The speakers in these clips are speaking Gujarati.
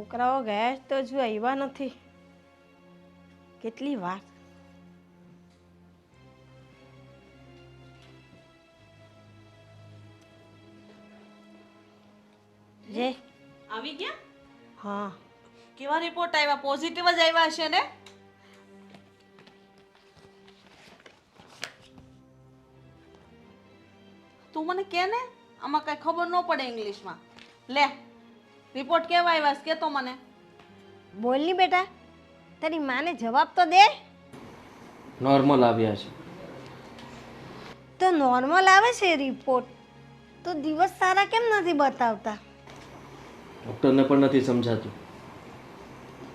છોકરાઓ ગયા જ તો હજુ આવ્યા નથી. કેટલી વાર. જે આવી ગયા? હા, કેવા રિપોર્ટ આવ્યા? પોઝિટિવ જ આવ્યા હશે ને? તું મને કે ને, આમાં કઈ ખબર ન પડે ઇંગ્લિશમાં. લે, રિપોર્ટ કેવા આવ્યા છે કે તો મને. બોલ ની બેટા, તારી માને જવાબ તો દે. નોર્મલ આવ્યા છે. તો નોર્મલ આવે છે રિપોર્ટ, તો દિવસ સારા કેમ નથી બતાવતા? ડૉક્ટરને પણ નથી સમજાતું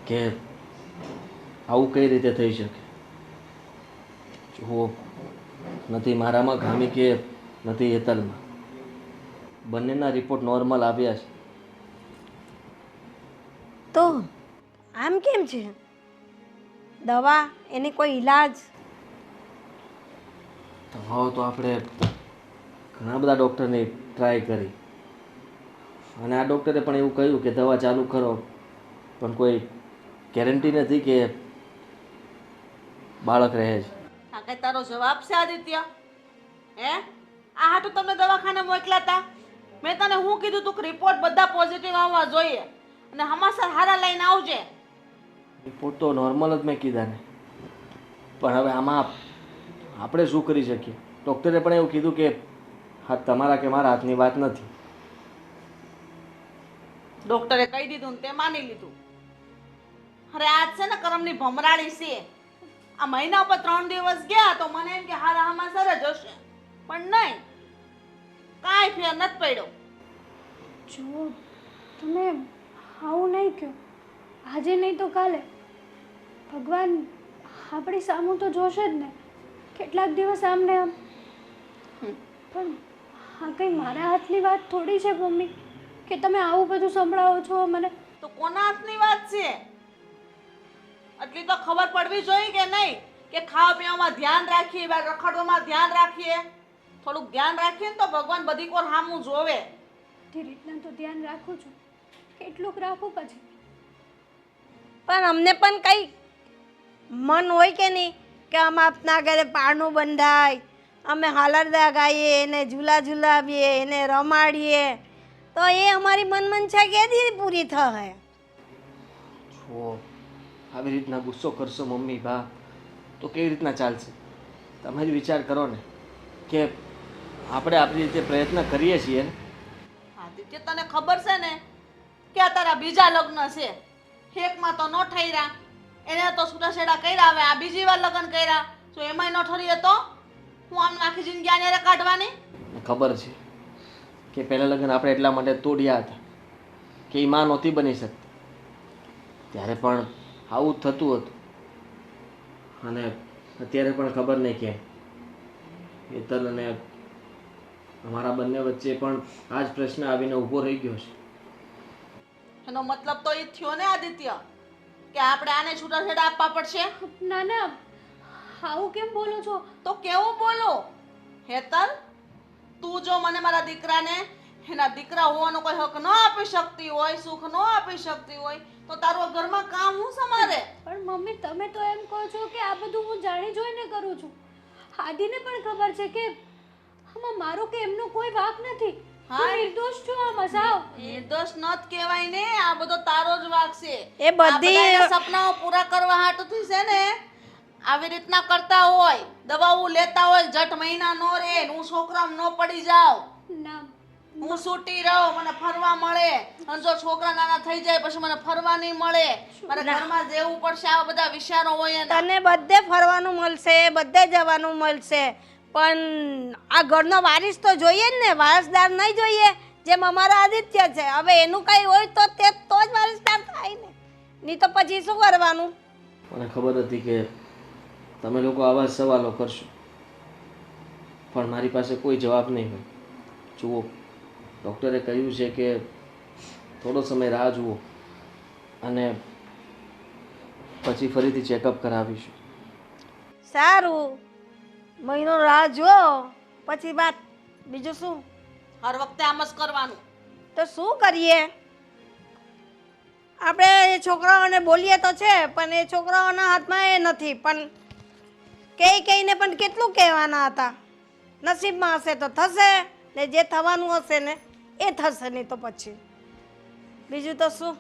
કે આવું કઈ રીતે થઈ શકે. જુઓ, નથી મારામાં ખામી કે નથી હેતલમાં, બંનેના રિપોર્ટ નોર્મલ આવ્યા છે. તો આમ કેમ છે? દવા એની કોઈ ઈલાજ? દવાઓ તો આપણે ઘણા બધા ડૉક્ટરની ટ્રાય કરી, અને આ ડૉક્ટરે પણ એવું કહ્યું કે દવા ચાલુ કરો, પણ કોઈ ગેરંટી નથી કે બાળક રહે છે. આ કઈ તારો જવાબ છે આદિત્ય? હે, આ હાટું તમને દવાખાને મોકલાતા? મેં તને શું કીધું તું કે રિપોર્ટ બધા પોઝિટિવ આવવા જોઈએ અને હમાસર હારા લઈને આવજે. રિપોર્ટ તો નોર્મલ જ મેં કીધા ને, પણ હવે આમાં આપણે શું કરી શકીએ? ડૉક્ટરે પણ એવું કીધું કે હા, તમારા કે મારા હાથની વાત નથી. ડોક્ટરે કહી દીધું ને તે માની લીધું. અરે આજ છે ને કરમની ભમરાળી છે. આ મહિના પર 3 દિવસ ગયા તો મને એમ કે હારા હમાસર જ હશે, પણ નહીં, કાંઈ ફેર નથી પડ્યો. જો તમે આવું નહીં કહો, આજે નહીં તો કાલે ભગવાન આપણી સામું તો જોશે જ ને. કેટલાક દિવસ આમને આમ, પણ આ કંઈ મારા હાથની વાત થોડી છે મમ્મી કે તમે આવું બધું સંભળાવો છો મને. તો કોના હાથની વાત છે? એટલી તો ખબર પડવી જોઈએ કે નહીં કે ખાવા પીવામાં ધ્યાન રાખીએ, બહાર રખડવામાં ધ્યાન રાખીએ. થોડુંક ધ્યાન રાખીએ ને તો ભગવાન બધી કોર સામું જોવે. તે રીતના તો ધ્યાન રાખું છું, કેટલુંક રાખું પછી. પણ અમને પણ કંઈ મન હોય કે નહીં કે અમે આપના ઘરે પારણું બંધાય, અમે હાલરદા ગાઈએ, એને ઝૂલા ઝૂલાવીએ, એને રમાડીએ, તો એ અમારી મનમંશા કેદી પૂરી થાય? જો આવી રીતના ગુસ્સો કરશો મમ્મી બા તો કેવી રીતના ચાલશે? તમે જ વિચાર કરો ને કે આપણે આપણી રીતે પ્રયત્ન કરીએ છીએ ને. આદિત્ય, તને ખબર છે ને કે આ તારા બીજા લગ્ન છે. એકમાં તો ન ઠર્યા, એને તો છૂટાછેડા કર્યા, હવે આ બીજી વાર લગ્ન કર્યા, જો એમાંય ન ઠરીએ તો હું આમ આખી જિંદગી આને કાઢવાની? ખબર છે કે પહેલાં લગ્ન આપણે એટલા માટે તોડ્યા હતા કે એ માં નહોતી બની શકતી, ત્યારે પણ આવું જ થતું હતું. અને અત્યારે પણ ખબર નહીં કેમ હેતલ અને અમારા બંને વચ્ચે પણ આ જ પ્રશ્ન આવીને ઊભો રહી ગયો છે. એનો મતલબ તો એ જ થયો ને આદિત્ય કે આપણે આને છૂટાછેડા આપવા પડશે. ના ના, આવું કેમ બોલો છો? તો કેવું બોલો? હેતલ, તું જો મને મારા દીકરાને એના દીકરા હોવાનો કોઈ હક ન આપી શકતી હોય, સુખ ન આપી શકતી હોય, તો તારું ઘરમાં કામ હું સમારે? પણ મમ્મી, તમે તો એમ કહો છો કે આ બધું હું જાણી જોઈને કરું છું. આદિને પણ ખબર છે કે આમાં મારો કે એમનો કોઈ વાંક નથી. હા, હું નિર્દોષ છું આમાં સાવ. નિર્દોષ નત કહેવાય ને, આ બધો તારો જ વાંક છે. એ બધી આ બધાના સપનાઓ પૂરા કરવા હાટુથી છે ને આવી રીતના કરતા હોય, દવાઓ લેતા હોય, જટ મહિના નો રે, હું છોકરામાં નો પડી જાઉં, ના, હું છૂટી રહું, મને ફરવા મળે, અને જો છોકરા નાના થઈ જાય પછી મને ફરવા નહીં મળે, મારે ઘરમાં રહેવું પડશે, આવા બધા વિચારો હોય એના. તને બધે ફરવાનું મળશે, બધે જવાનું મળશે, પણ આ ઘરનો વારિસ તો જોઈએ જ ને, વારસદાર નહીં જોઈએ? જેમ અમારા આદિત્ય છે, હવે એનું કંઈ હોય તો તે તો જ વારસદાર થાય ને, નહીં તો પછી શું કરવાનું? મને ખબર હતી કે તમે લોકો આવા જ સવાલો કરશો, પણ મારી પાસે કોઈ જવાબ નહીં હોય. જુઓ, ડૉક્ટરે કહ્યું છે કે થોડો સમય રાહ જુઓ અને પછી ફરીથી ચેકઅપ કરાવીશું. સારું, મહિનો રાહ જો, પછી વાત. બીજું શું? હર વખતે આમ જ કરવાનું. તો શું કરીએ? આપણે એ છોકરાઓને બોલીએ તો છે પણ એ છોકરાઓના હાથમાં એ નથી. પણ કહીને પણ કેટલું કહેવાના હતા. નસીબમાં હશે તો થશે ને જે થવાનું હશે ને એ થશે, નહીં તો પછી બીજું તો શું.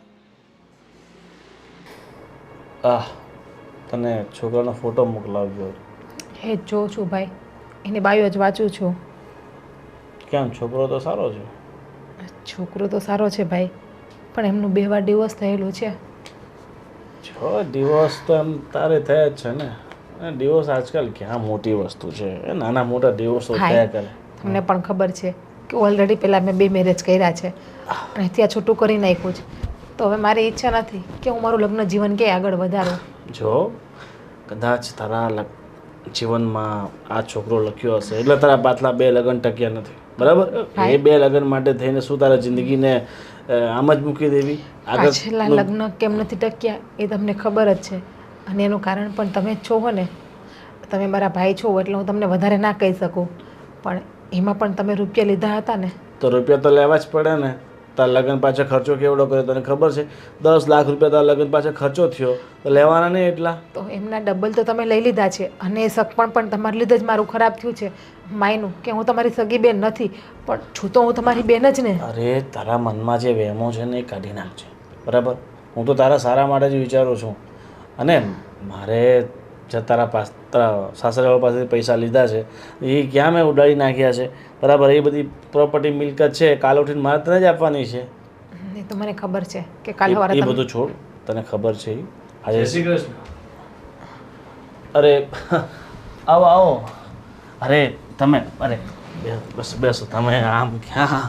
તને છોકરાનો ફોટો મોકલાવજો. એ જ જોઉં છું ભાઈ, એની બાયો જ વાંચું છું. કેમ, છોકરો તો સારો છે? છોકરો તો સારો છે ભાઈ, પણ એમનું 2 વાર ડિવોર્સ થયેલું છે. જો ડિવોર્સ તો એમ તારે થયા જ છે ને. ડિવોર્સ આજકાલ ક્યાં મોટી વસ્તુ છે, એ નાના મોટા ડિવોર્સો થયા કરે. તમને પણ ખબર છે કે ઓલરેડી પહેલાં મેં 2 મેરેજ કર્યા છે અને ત્યાં છૂટું કરી નાખ્યું છે. તો હવે મારી ઈચ્છા નથી કે હું મારું લગ્ન જીવન ક્યાંય આગળ વધારું. જો કદાચ તારા જીવનમાં આ છોકરો લખ્યો હશે એટલે તારા પાછલા 2 લગ્ન ટક્યા નથી, બરાબર? એ 2 લગ્ન માટે થઈને શું તારા જિંદગીને આમ જ મૂકી દેવી? પાછલા લગ્ન કેમ નથી ટક્યા એ તમને ખબર જ છે, અને એનું કારણ પણ તમે જ છો ને. તમે મારા ભાઈ છો એટલે હું તમને વધારે ના કહી શકું, પણ એમાં પણ તમે રૂપિયા લીધા હતા ને. તો રૂપિયા તો લેવા જ પડે ને. તારા લગ્ન પાછળ ખર્ચો કેવડો કર્યો તને ખબર છે? 10 લાખ રૂપિયા તારા લગ્ન પાછળ ખર્ચો થયો, તો લેવાના નહીં એટલા? તો એમના ડબલ તો તમે લઈ લીધા છે, અને એ સગપણ પણ તમારા લીધે જ મારું ખરાબ થયું છે. માયનું કે હું તમારી સગી બેન નથી, પણ છું તો હું તમારી બેન જ ને. અરે તારા મનમાં જે વહેમો છે ને એ કાઢી નાખજે, બરાબર? હું તો તારા સારા માટે જ વિચારું છું. અને મારે જે તારા સાસરીવાળા પાસેથી પૈસા લીધા છે એ ક્યાં મેં ઉડાડી નાખ્યા છે, બરાબર? એ બધી પ્રોપર્ટી મિલકત છે, કાલ ઉઠીને મારે તને જ આપવાની છે. એ તો મને ખબર છે કે કાલ સવારે એ બધું છોડ, તને ખબર છે આજે. અરે આવો આવો. અરે તમે, અરે બસ બેસો તમે. આમ ક્યાં?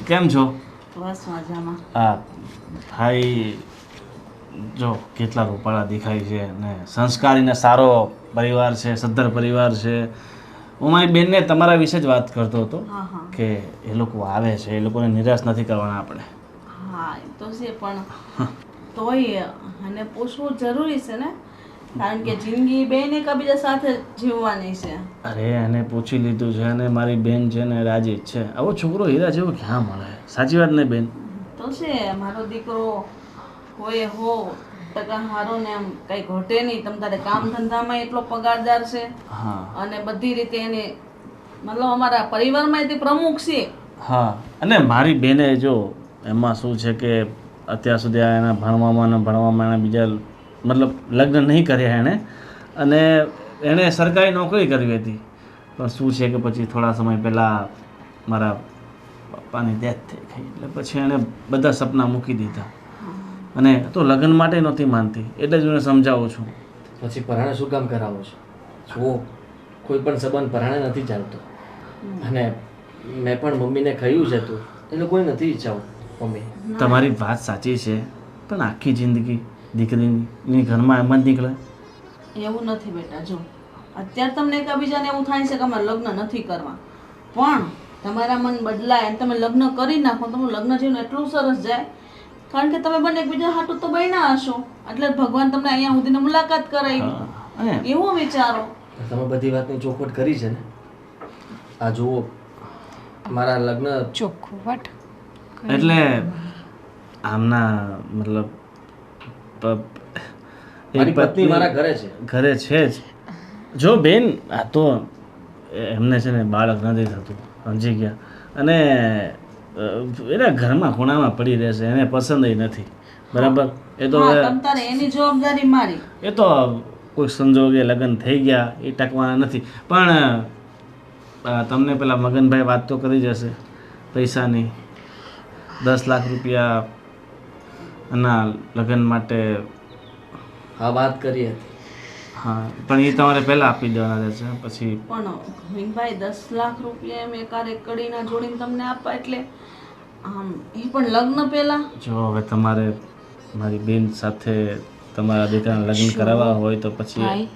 કેમ છો? બસ મજામાં. હા ભાઈ, જો કેટલા રૂપાળા દેખાય છે ને સંસ્કારી ને સારો પરિવાર છે, સદ્ધર પરિવાર છે. હું મારી બેનને તમારા વિશે જ વાત કરતો હતો કે એ લોકો આવે છે, એ લોકોને નિરાશ નથી કરવાના આપણે. હા એ તો છે, પણ તોય અને પૂછવું જરૂરી છે ને, કારણ કે જિંદગી બેને એકબીજા સાથે જીવવાની છે. અરે એને પૂછી લીધું છે અને મારી બેન છે ને રાજી જ છે. આવો છોકરો હીરા જેવો ક્યાં મળે? સાચી વાત ને બેન? તો છે, મારો દીકરો હોય હો ટકા હારો ને એમ કઈ ઘટે નહીં. તમ તારે કામ ધંધામાં એટલો પગારદાર છે હા, અને બધી રીતે એને મતલબ અમારા પરિવારમાં તે પ્રમુખ છે. હા. અને મારી બેને જો એમાં શું છે કે અત્યાર સુધી આ એના ભણવામાં એના બીજા મતલબ લગ્ન નહીં કર્યા એણે, અને એણે સરકારી નોકરી કરવી હતી. પણ શું છે કે પછી થોડા સમય પહેલાં મારા પપ્પાની ડેથ થઈ ગઈ, એટલે પછી એણે બધા સપના મૂકી દીધા. અને તો લગ્ન માટે નહોતી માનતી, એટલે જ હું એને સમજાવું છું. પછી પરાણે શું કામ કરાવો છો? જુઓ, કોઈ પણ સંબંધ પરાણે નથી ચાલતો. અને મેં પણ મમ્મીને કહ્યું છે તું એ લોકોએ નથી ઈચ્છાવું. મમ્મી, તમારી વાત સાચી છે, પણ આખી જિંદગી દીકરીની ઘરમાં એમ જ નીકળે? એવું નથી બેટા. જો અત્યારે તમને એકબીજાને એવું થાય છે કે અમારે લગ્ન નથી કરવા, પણ તમારા મન બદલાય અને તમે લગ્ન કરી નાખો, તમારું લગ્ન જીવન એટલું સરસ જાય, કારણ કે તમે બંને એકબીજા હાટું તો બન્યા હશો, એટલે ભગવાન તમને અહીંયા સુધીને મુલાકાત કરાવી. એવું વિચારો. તમે બધી વાતની ચોખવટ કરી છે ને? આ જુઓ, મારા લગ્ન ચોખવટ એટલે આમના મતલબ મારી પત્ની મારા ઘરે છે. ઘરે છે જ. જો બેન, આ તો એમને છે ને બાળક નથી થતું, સમજી ગયા, અને એના ઘરમાં ખૂણામાં પડી રહેશે, એને પસંદ નથી, બરાબર? એ તો તમ તારે એની જવાબદારી મારી. એ તો કોઈ સંજોગે લગ્ન થઈ ગયા, એ ટકવાના નથી. પણ તમને પેલા મગનભાઈ વાત તો કરી જશે પૈસાની. 10 લાખ રૂપિયા ના લગ્ન માટે. હા, વાત કરી હતી. હા, પણ એ તમારે પહેલાં આપી દેવાના રહેશે. પછી પણ વિનભાઈ 10 લાખ રૂપિયા એમ એકારે કડીના જોડીને તમને આપવા, એટલે આમ એ પણ લગ્ન પહેલા. જો હવે તમારે મારી બેન સાથે તમારા દીકરાના લગ્ન કરાવવા હોય તો પછી,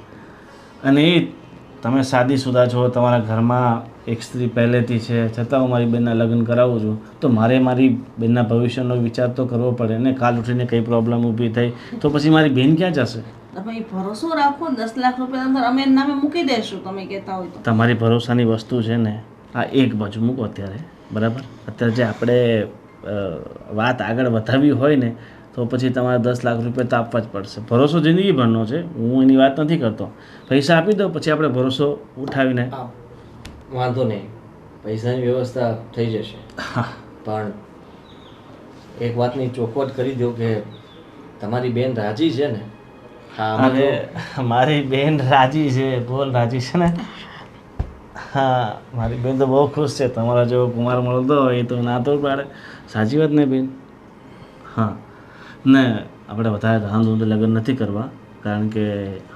અને એ તમે શાદીશુદા છો, તમારા ઘરમાં એક સ્ત્રી પહેલેથી છે, છતાં હું મારી બેનના લગ્ન કરાવું છું, તો મારે મારી બેનના ભવિષ્યનો વિચાર તો કરવો પડે ને. કાલ ઉઠીને કંઈ પ્રોબ્લેમ ઊભી થઈ તો પછી મારી બેન ક્યાં જશે? તમે ભરોસો રાખો, 10 લાખ રૂપિયા અંદર અમે એના નામે મૂકી દઈશું તમે કહેતા હોય તો. તમારી ભરોસાની વસ્તુ છે ને, આ એક બાજુ મૂકો અત્યારે, બરાબર? અત્યારે જે આપણે વાત આગળ વધારવી હોય ને તો પછી તમારે 10 લાખ રૂપિયા તો આપવા જ પડશે. ભરોસો જિંદગીભરનો છે, હું એની વાત નથી કરતો. પૈસા આપી દો પછી આપણે ભરોસો ઉઠાવીને હા, વાંધો નહીં, પૈસાની વ્યવસ્થા થઈ જશે. પણ એક વાતની ચોખવટ કરી દો કે તમારી બેન રાજી છે ને? હા, આમાં તો અરે મારી બેન રાજી છે, બોલ રાજી છે ને? હા, મારી બેન તો બહુ ખુશ છે. તમારા જેવો કુમાર મળતો હોય એ તો ના તો પાડે. સાચી વાત ને બેન? હા, ને આપણે વધારે ધામધૂમથી લગ્ન નથી કરવા, કારણ કે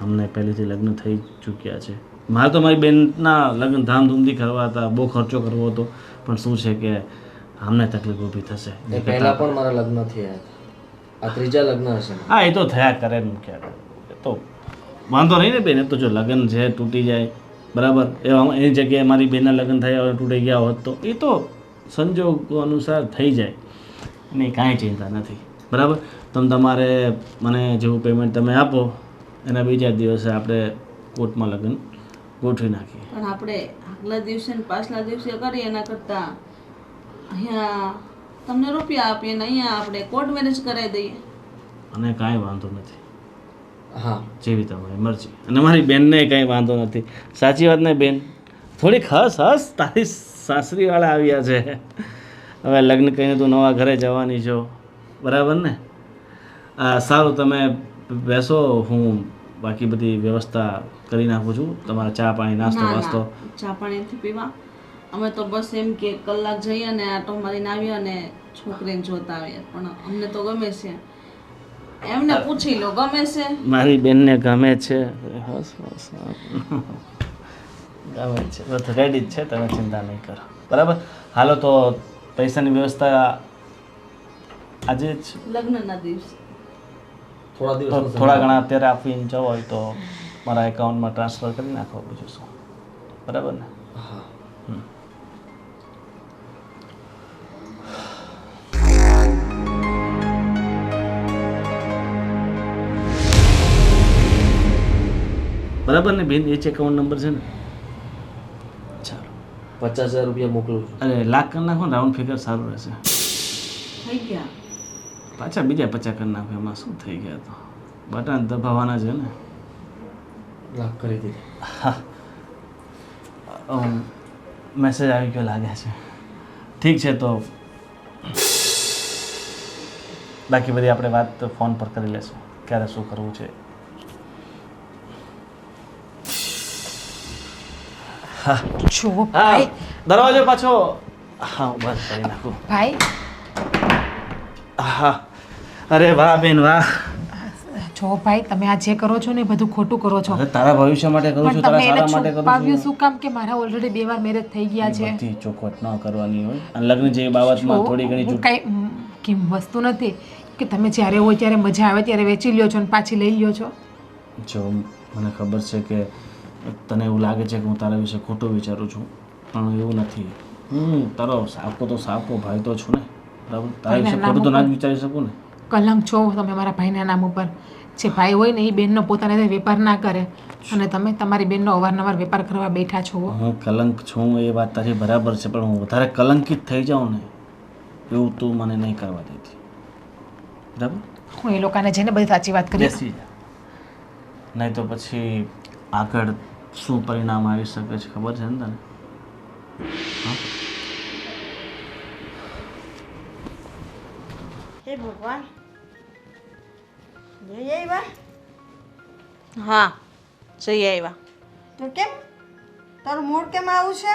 અમને પહેલેથી લગ્ન થઈ ચૂક્યા છે. મારે તો મારી બેનના લગ્ન ધામધૂમથી કરવા હતા, બહુ ખર્ચો કરવો હતો, પણ શું છે કે અમને તકલીફ ઊભી થશે. એ પહેલા પણ મારા લગ્ન થયા હતા, આ ત્રીજા લગ્ન હશે. હા, એ તો થયા કરે ને ક્યારે, એ તો વાંધો નહીં ને બેન. એ તો જો લગ્ન છે તૂટી જાય બરાબર, એની જગ્યાએ મારી બેનના લગ્ન થયા હોય તૂટી ગયા હોત તો એ તો સંજોગો અનુસાર થઈ જાય, એની કાંઈ ચિંતા નથી બરાબર. તમારે મને જેવું પેમેન્ટ તમે આપો એના બીજા દિવસે આપણે કોર્ટમાં લગ્ન ગોઠવી નાખીએ. પણ આપણે આગલા દિવસે ને પાછલા દિવસે કરીએ એના કરતાં અહીંયા તમને રૂપિયા આપીએ ને અહીંયા આપણે કોર્ટ મેરેજ કરાવી દઈએ. અને કાંઈ વાંધો નથી, હા, જેવી તમારી મરજી. અને મારી બેનને કાંઈ વાંધો નથી. સાચી વાત ને બેન? થોડીક હસ તારી સાસરીવાળા આવ્યા છે. હવે લગ્ન કરીને તું નવા ઘરે જવાની છો બરાબર ને? સારું, તમે બેસો, હું બાકી બધી વ્યવસ્થા કરી નાખું છું. તમારા ચા પાણી નાસ્તો ના વાસ્તો. ના, ચા પાણી નથી પીવા. અમે તો બસ એમ કે કલાક જઈએ અને આટો મારીને આવીએ અને છોકરીને જોતા આવીએ. પણ અમને તો ગમે છે, એમને પૂછી લો ગમે છે. મારી બેનને ગમે છે. હસ હસ ગમે છે, બસ રેડી જ છે, તમે ચિંતા નહીં કરો બરાબર. હાલો તો પૈસાની વ્યવસ્થા આજે જ લગ્નના દિવસે થોડા દિવસ થોડા ઘણા અત્યારે આપીને જવો હોય તો મારા એકાઉન્ટમાં ટ્રાન્સફર કરી નાખો, બીજું શું બરાબર ને? હા, બરાબર ને બેન? એ જ એકાઉન્ટ નંબર છે ને? ચાલો, 50,000 રૂપિયા મોકલું છું. અરે લાખ કરી નાખો ને, રાઉન્ડ ફિગર સારું રહેશે. થઈ ગયા. પાછા બીજા 50 કરી નાખો, એમાં શું થઈ ગયા? તો બટન દબાવવાના છે ને. લાખ કરી દીધી. મેસેજ આવી ગયો લાગે છે. ઠીક છે, તો બાકી બધી આપણે વાત ફોન પર કરી લેશું, ક્યારે શું કરવું છે. જો હા, ભાઈ, દરવાજો પાછો હા હું બંધ કરી નાખું. ભાઈ હા, અરે વાહ બેન વાહ. જો ભાઈ, તમે આ જે કરો છો ને એ બધું ખોટું કરો છો. અરે તારા ભવિષ્ય માટે કરું છું, પણ તારા તમે એને સારા માટે કરું છુપાવ્યું છું. શું કામ કે મારા ઓલરેડી 2 વાર મેરેજ થઈ ગયા છે. બધી ચોખવટ ન કરવાની હોય, અને લગ્ન જેવી બાબતમાં થોડી ઘણી હું કાંઈ કેમ વસ્તુ નથી કે તમે જ્યારે હોય ત્યારે મજા આવે ત્યારે વેચી લ્યો છો અને પાછી લઈ લ્યો છો. જો મને ખબર છે કે તને એવું લાગે છે કે હું તારા વિશે ખોટું વિચારું છું, પણ એવું નથી. હું તારો સાપો તો સાપો ભાઈ તો છું ને બરાબર. તારા વિશે ખોટું તો ના જ વિચારી શકું ને. કલંક છો તમે મારા ભાઈના નામ ઉપર. જે ભાઈ હોય ને એ બેનનો પોતાના રીતે વેપાર ના કરે અને તમે તમારી બેનનો અવારનવાર વેપાર કરવા બેઠા છો. હું કલંક છું એ વાત તારી બરાબર છે, પણ હું વધારે કલંકિત થઈ જાઉં ને એવું તું મને નહીં કરવા દેતી બરાબર. હું એ લોકોને જઈને બધી સાચી વાત કરી. બેસી જા, નહીં તો પછી આગળ શું પરિણામ આવી શકે છે ખબર છે ને તને? હે ભગવાન, જઈ આવ્યા? હા, જઈ આવ્યા. તો કેમ તારું મૂડ કેમ આવું છે?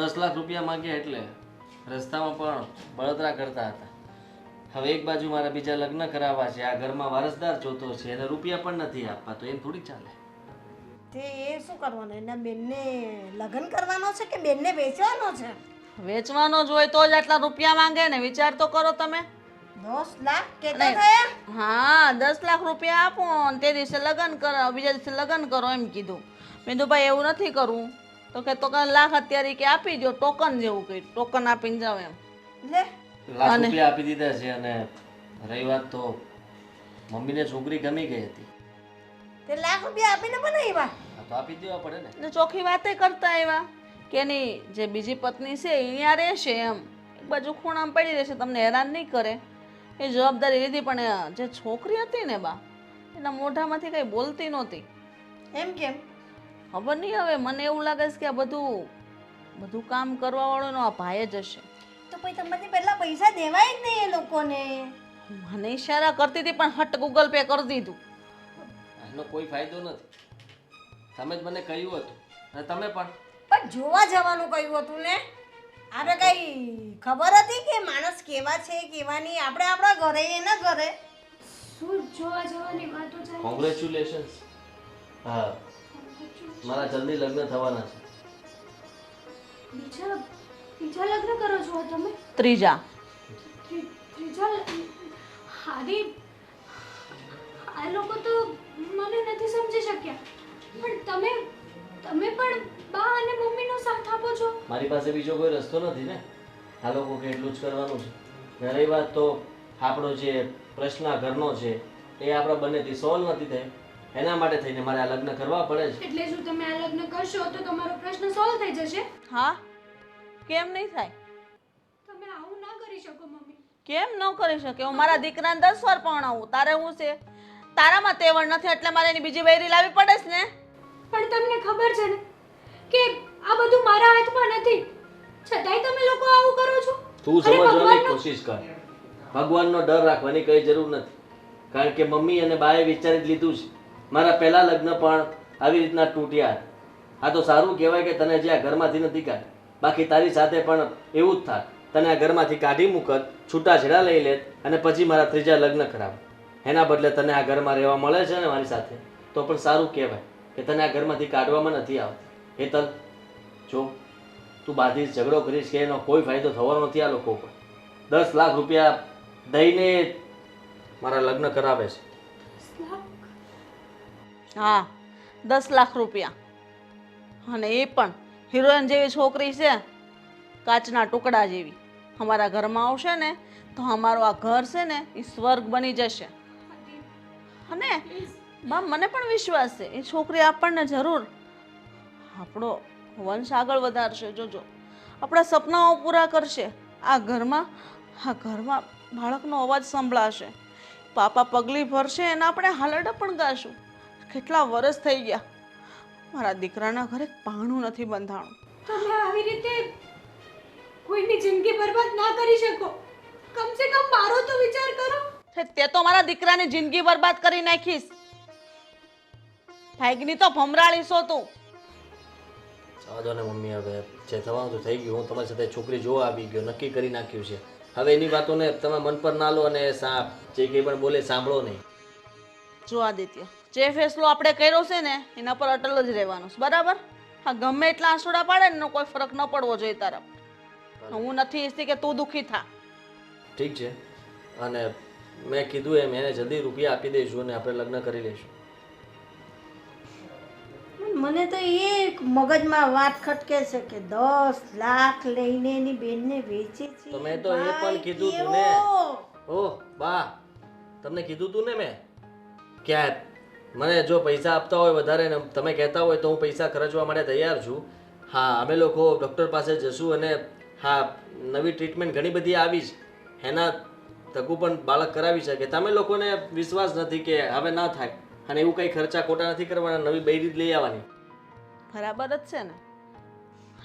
10 લાખ રૂપિયા માંગ્યા એટલે રસ્તામાં પણ બળતરા કરતા હતા. હવે એક બાજુ મારા બીજા લગ્ન કરાવવા છે, આ ઘરમાં વારસદાર જોતો છે અને રૂપિયા પણ નથી આપવા, તો એમ થોડી ચાલે. તે એ શું કરવાનું? એના બેનને લગ્ન કરવાનો છે કે બેનને વેચવાનો છે? વેચવાનો જ હોય તો જ આટલા રૂપિયા માંગે ને, વિચાર તો કરો તમે. 10 લાખ કેટલા થયા? હા, 10 લાખ રૂપિયા આપો ને તે દિવસે લગ્ન કરો, બીજા દિવસે લગ્ન કરો એમ કીધું. મેં કીધું ભાઈ એવું નથી કરવું. તો કે તો લાખ અત્યારે કે આપી દો, ટોકન જેવું કંઈ ટોકન આપીને જાવ એમ. લે લાખ રૂપિયા આપી દીધા છે, અને રહી વાત તો મમ્મીને છોકરી ગમી ગઈ હતી, તે લાખ રૂપિયા આપીને બનાવ્યા? આ તો આપી દેવા પડે ને. એટલે ચોખ્ખી વાતે કરતા આવ્યા કે એની જે બીજી પત્ની છે એ અહીંયા રહેશે એમ. એક બાજુ ખૂણામાં પડી રહેશે, તમને હેરાન નહીં કરે એ જવાબદારી લીધી. પણ જે છોકરી હતી ને બા, એના મોઢામાંથી કંઈ બોલતી નહોતી. એમ કેમ? ખબર નહીં, હવે મને એવું લાગે છે કે આ બધું કામ કરવા વાળો આ ભાઈ જ હશે. તો પછી તમારે પહેલા પૈસા દેવાય જ નહીં એ લોકોને. મને ઈશારા કરતી હતી પણ હટ ગૂગલ પે કરી દીધું. એનો કોઈ ફાયદો નથી. તમે જ મને કહ્યું હતું અને તમે પણ જોવા જવાનું કહ્યું હતું ને. આપણે કઈ ખબર હતી કે માણસ કેવા છે કેવા નહીં? આપણે આપણા ઘરે એના ઘરે. શું જોવા જવાની વાતો ચાલે? કોંગ્રેચ્યુલેશન્સ. હા, મારા જલ્દી લગ્ન થવાના છે. બીજા લગ્ન કરો છો તમે? ત્રીજા. હારી, આ લોકો તો મને નથી સમજી શક્યા. પણ તમે પણ બા અને મમ્મીનો સાથ આપો છો. મારી પાસે બીજો કોઈ રસ્તો નથી ને. આ લોકો કે એટલું જ કરવાનું છે. અને રહી વાત તો આપણો જે પ્રશ્ન આ ઘરનો છે એ આપણા બંનેથી સોલ્વ નથી થયો, એના માટે થઈને મારે આ લગ્ન કરવા પડે છે. એટલે શું તમે આ લગ્ન કરશો તો તમારો પ્રશ્ન સોલ્વ થઈ જશે? હા, કેમ નહીં થાય? તમે આવું ના કરી શકો મમ્મી. કેમ ન કરી શકે? હું મારા દીકરાને 10 વાર પરણાવું. તારે હું છે? તારામાં તેવડ નથી એટલે મારે એની બીજી બૈરી લાવવી પડે છે ને. પણ તમને ખબર છે ને કે આ બધું મારા હાથમાં નથી, છતાંય તમે લોકો આવું કરો છો. તું સમજવાની કોશિશ કર. ભગવાનનો ડર રાખવાની કઈ જરૂર નથી. કારણ કે મમ્મી અને બાએ વિચારી જ લીધું છે. મારા પહેલા લગ્ન પણ આવી રીતના તૂટ્યા. આ તો સારું કહેવાય કે તને જે આ ઘરમાંથી નથી કાઢી. બાકી તારી સાથે પણ એવું જ થાય. તને આ ઘરમાંથી કાઢી મૂકત, છૂટાછેડા લઈ લેત અને પછી મારા ત્રીજા લગ્ન કરાવ. એના બદલે તને આ ઘરમાં રહેવા મળે છે ને મારી સાથે, તો પણ સારું કહેવાય કે તને આ ઘરમાંથી કાઢવામાં નથી આવતી. હેતલ, જો તું બાધી ઝઘડો કરીશ કે એનો કોઈ ફાયદો થવાનો નથી. આ લોકો પર 10 લાખ રૂપિયા દઈને મારા લગ્ન કરાવે છે. હા, 10 લાખ રૂપિયા. અને એ પણ હિરોઈન જેવી છોકરી છે, કાચના ટુકડા જેવી. અમારા ઘરમાં આવશે ને તો અમારું આ ઘર છે ને એ સ્વર્ગ બની જશે. અને બા, મને પણ વિશ્વાસ છે એ છોકરી આપણને જરૂર આપણો વંશ આગળ વધારશે. જોજો, આપણા સપનાઓ પૂરા કરશે. આ ઘરમાં બાળકનો અવાજ સંભળાશે, પાપા પગલી ભરશે અને આપણે હાલરડા પણ ગાશું. કેટલા વર્ષ થઈ ગયા મારા દીકરાના ઘરે પાણું નથી બંધાણું. તમે આવી રીતે કોઈની જિંદગી બરબાદ ના કરી શકો. કમસે કમ મારો તો વિચાર કરો. તે તો મારા દીકરાની જિંદગી બરબાદ કરી નાખીશ. ભાગની તો ભમરાળી છો તું. ચાલો ને મમ્મી, હવે જે થવાનું તો થઈ ગયું. હું તમારી સાથે છોકરી જોવા આવી ગયો, નક્કી કરી નાખ્યું છે. હવે એની વાતોને તમે મન પર ના લો અને જે કંઈ પણ બોલે સાંભળો નહીં. જો આદિત્ય, જે ફેસલો આપણે કર્યો છે ને એના પર અટલ જ રહેવાનું છે, બરાબર? હા, ગમે એટલા આંસુડા પાડે ને કોઈ ફરક ન પડવો જોઈએ તારા પર. હું નથી ઈચ્છતી કે તું દુઃખી થા. ઠીક છે, અને મેં કીધું એમ એને જલ્દી રૂપિયા આપી દઈશું અને આપણે લગ્ન કરી લઈશું. મને તો એ મગજમાં વાત ખટકે છે કે 10 લાખ લઈને એની બેનને વેચે છે. તો મેં તો એ પણ કીધું તું ને. ઓહ બા, તમને કીધું તું ને મેં કે મને જો પૈસા આપતા હોય વધારે ને તમે કહેતા હોય તો હું પૈસા ખર્ચવા માટે તૈયાર છું. હા, અમે લોકો ડૉક્ટર પાસે જશું અને હા, નવી ટ્રીટમેન્ટ ઘણી બધી આવી છે, એના થકું પણ બાળક કરાવી શકે. તમે લોકોને વિશ્વાસ નથી કે હવે ના થાય અને એવું કંઈ ખર્ચા ખોટા નથી કરવાના, નવી બૈરી જ લઈ આવવાની. બરાબર જ છે ને.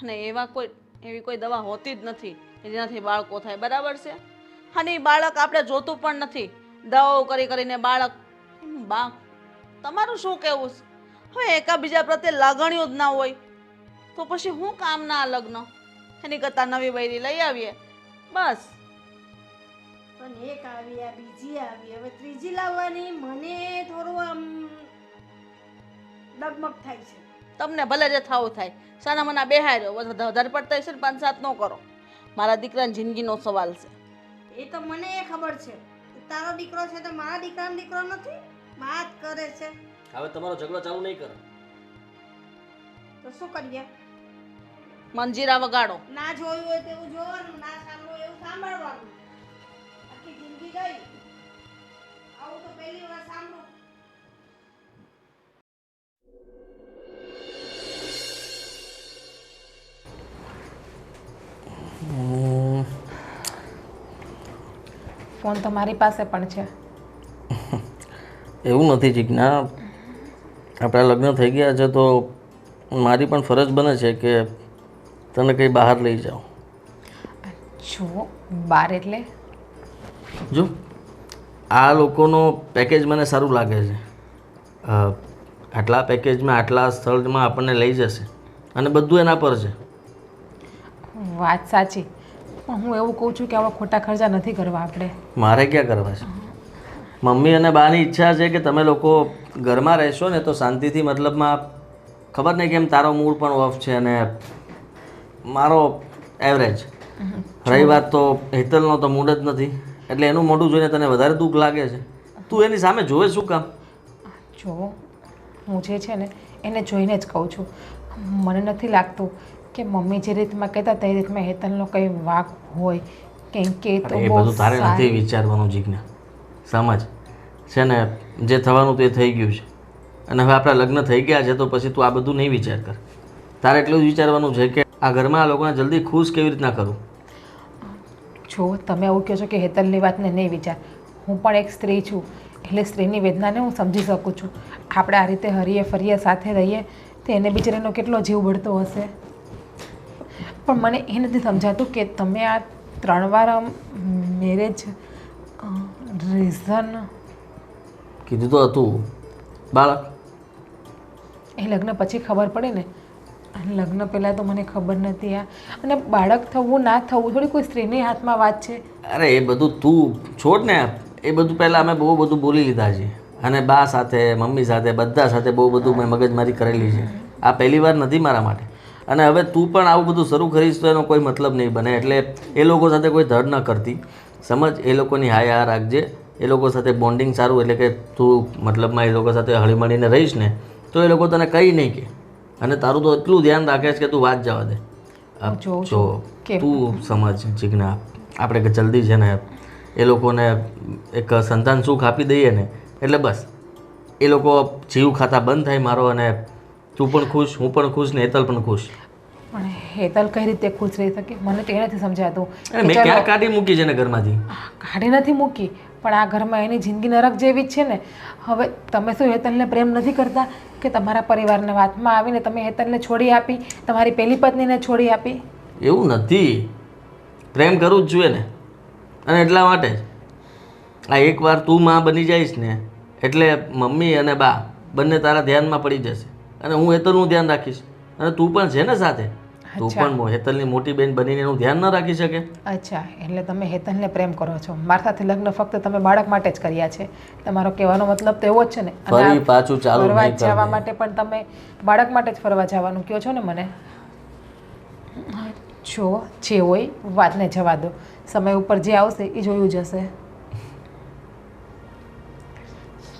અને એવી કોઈ દવા હોતી જ નથી કે જેનાથી બાળકો થાય, બરાબર છે? અને એ બાળક આપણે જોતું પણ નથી. દવાઓ કરીને બાળક. બા, તમારું શું કહેવું છે? હવે એકાબીજા પ્રત્યે લાગણીઓ જ ના હોય તો પછી હું કામના લગ્ન? એની કરતાં નવી બૈરી લઈ આવીએ બસ. પણ એક આવી, આ બીજી આવી, હવે ત્રીજી લાવવાની મને થોડું આમ ડગમગ થાય છે. તમને ભલે જે થવું થાય, સાના મના બેહાય રહ્યો. વધારે પડતા છે ને 5-7 ન કરો. મારા દીકરાની જિંદગીનો સવાલ છે. એ તો મને એ ખબર છે. તારો દીકરો છે તો મારા દીકરાનો દીકરો નથી. વાત કરે છે. હવે તમારો ઝઘડો ચાલુ નહીં કરો. તો શું કરીએ? મંજીરા વગાડો. ના જોયું હોય તેવું જોવાનું, ના સાંભળ્યું એવું સાંભળવાનું. આખી જિંદગી ગઈ. આવું તો પહેલી વાર સાંભળું. ફોન તો મારી પાસે પણ છે. એવું નથી જીજ્ઞા, આપણા લગ્ન થઈ ગયા છે તો મારી પણ ફરજ બને છે કે તને કંઈ બહાર લઈ જાઉં. જો બાર એટલે જો આ લોકોનો પેકેજ મને સારું લાગે છે. આટલા પેકેજમાં આટલા સ્થળમાં આપણને લઈ જશે અને બધું એના પર છે. વાત સાચી, પણ હું એવું કહું છું કે આવા ખોટા ખર્ચા નથી કરવા આપણે. મારે ક્યાં કરવા છે? મમ્મી અને બાની ઈચ્છા છે કે તમે લોકો ઘરમાં રહેશો ને તો શાંતિથી, મતલબમાં ખબર નહીં કેમ તારો મૂડ પણ ઓફ છે અને મારો એવરેજ. રહી વાત તો હેતલનો તો મૂડ જ નથી, એટલે એનું મોઢું જોઈને તને વધારે દુઃખ લાગે છે. તું એની સામે જોવે શું કામ? જો હું જે છે ને એને જોઈને જ કહું છું. મને નથી લાગતું કે મમ્મી જે રીતમાં કહેતા તે રીતમાં હેતલનો કંઈ વાંક હોય, કેમ કે એ તો એ બહુ બધું તારે નથી સારી- વિચારવાનું જીજ્ઞા. સમજ છે ને, જે થવાનું તે થઈ ગયું છે અને હવે આપણા લગ્ન થઈ ગયા છે તો પછી તું આ બધું નહીં વિચાર કર. તારે એટલું જ વિચારવાનું છે કે આ ઘરમાં આ લોકોને જલ્દી ખુશ કેવી રીતના કરું. જો તમે એવું કહો છો કે હેતલની વાતને નહીં વિચાર, હું પણ એક સ્ત્રી છું એટલે સ્ત્રીની વેદનાને હું સમજી શકું છું. આપણે આ રીતે હરીએ ફરીએ સાથે રહીએ તો એને બિચારીનો કેટલો જીવ બળતો હશે. પણ મને એ નથી સમજાતું કે તમે આ 3 વાર મેરેજ રીઝન કીધું તો હતું બાળક. એ લગ્ન પછી ખબર પડે ને, અને લગ્ન પહેલાં તો મને ખબર નથી. અને બાળક થવું ના થવું થોડી કોઈ સ્ત્રીની હાથમાં વાત છે. અરે એ બધું તું છોડ ને, એ બધું પહેલાં અમે બહુ બધું બોલી લીધા છે અને બા સાથે મમ્મી સાથે બધા સાથે બહુ બધું મેં મગજમારી કરેલી છે. આ પહેલી વાર નથી મારા માટે. અને હવે તું પણ આવું બધું શરૂ કરીશ તો એનો કોઈ મતલબ નહીં બને. એટલે એ લોકો સાથે કોઈ ધડ ન કરતી, સમજ. એ લોકોની હાય રાખજે, એ લોકો સાથે બોન્ડિંગ સારું, એટલે કે તું મતલબમાં એ લોકો સાથે હળીમળીને રહીશ ને તો એ લોકો તને કંઈ નહીં કહે. અને તારું તો એટલું ધ્યાન રાખે છે કે તું વાત જવા દે. જોઉં જો કે તું સમજ જીજ્ઞા, આપણે કે જલ્દી છે ને એ લોકોને એક સંતાન સુખ આપી દઈએ ને એટલે બસ એ લોકો જીવ ખાતા બંધ થાય મારો, અને તું પણ ખુશ, હું પણ ખુશ ને હેતલ પણ ખુશ. પણ હેતલ કઈ રીતે ખુશ રહી શકે મને તો એ નથી સમજાતું. અરે મેં ક્યાં કાઢી મૂકી છે ને ઘરમાંથી? કાઢી નથી મૂકી, પણ આ ઘરમાં એની જિંદગી નરક જેવી જ છે ને. હવે તમે શું હેતલને પ્રેમ નથી કરતા કે તમારા પરિવારના વાતમાં આવીને તમે હેતલને છોડી આપી, તમારી પહેલી પત્નીને છોડી આપી? એવું નથી, પ્રેમ કરવું જ જોઈએ ને. અને એટલા માટે જ આ એકવાર તું માં બની જઈશ ને એટલે મમ્મી અને બા બંને તારા ધ્યાનમાં પડી જશે અને હું હેતલનું ધ્યાન રાખીશ. અને તું પણ છે ને સાથે, તું પણ હેતલની મોટી બેન બનીને એનું ધ્યાન ન રાખી શકે? અચ્છા, એટલે તમે હેતલને પ્રેમ કરો છો. મારા સાથે લગ્ન ફક્ત તમે બાળક માટે જ કર્યા છે. તમારો કહેવાનો મતલબ તો એવો જ છે ને. ફરી પાછું ચાલુ ફરવા નહીં જવા કરજે. માટે પણ તમે બાળક માટે જ ફરવા જવાનું કહો છો ને મને. જો જે હોય વાતને જવા દો, સમય ઉપર જે આવશે એ જોયું જશે.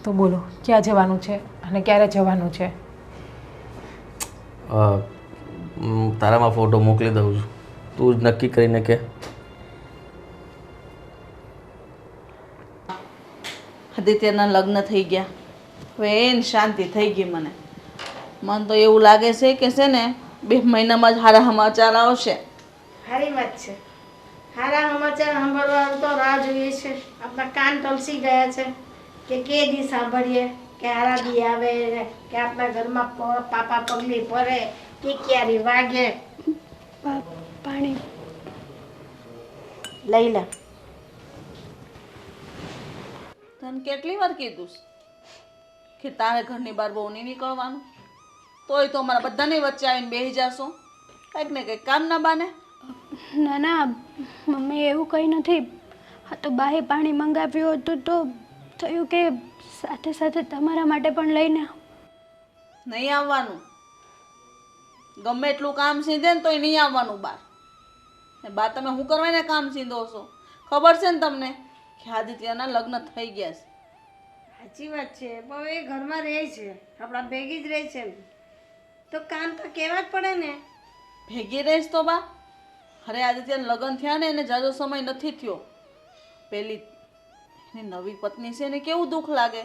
તો બોલો ક્યાં જવાનું છે અને ક્યારે જવાનું છે? તારામાં ફોટો મોકલી દઉં છું, તું જ નક્કી કરીને કે. આદિત્યના લગ્ન થઈ ગયા, હવે એને શાંતિ થઈ ગઈ. મને તો એવું લાગે છે કે છે ને 2 મહિનામાં જ સારા સમાચાર આવશે. સારી વાત છે. સારા સમાચાર સાંભળવાનું તો રાહ જોઈએ છે. આપણા કાન તલસી ગયા છે કે દી સાંભળીએ કે હારા દી આવે ને કે આપણા ઘરમાં પાપા પગલી ભરે કે ક્યારે વાગે. પાણી લઈ લે. તને કેટલી વાર કીધું છે કે તારે ઘરની બહાર બહુ નહીં નીકળવાનું? તોય તો અમારા બધાની વચ્ચે આવીને બેસી જાશો કંઈક ને કંઈક કામ ના બાને. ના ના મમ્મી, એવું કંઈ નથી. હા તો બાએ પાણી મંગાવ્યું હતું તો થયું કે સાથે સાથે તમારા માટે પણ લઈને નહીં આવવાનું. ગમે એટલું કામ સીંધે ને તોય નહીં આવવાનું બહાર. ને બા તમે શું કરવા એને કામ સીંધો છો? ખબર છે ને તમને કે આદિત્યના લગ્ન થઈ ગયા છે? સાચી વાત છે, પણ એ ઘરમાં રહે છે, આપણા ભેગી જ રહે છે ને તો કામ તો કહેવા જ પડે ને. ભેગી રહીશ તો બા? અરે આદિત્યના લગ્ન થયા ને એને જાજો સમય નથી થયો. પેલી એની નવી પત્ની છે એને કેવું દુઃખ લાગે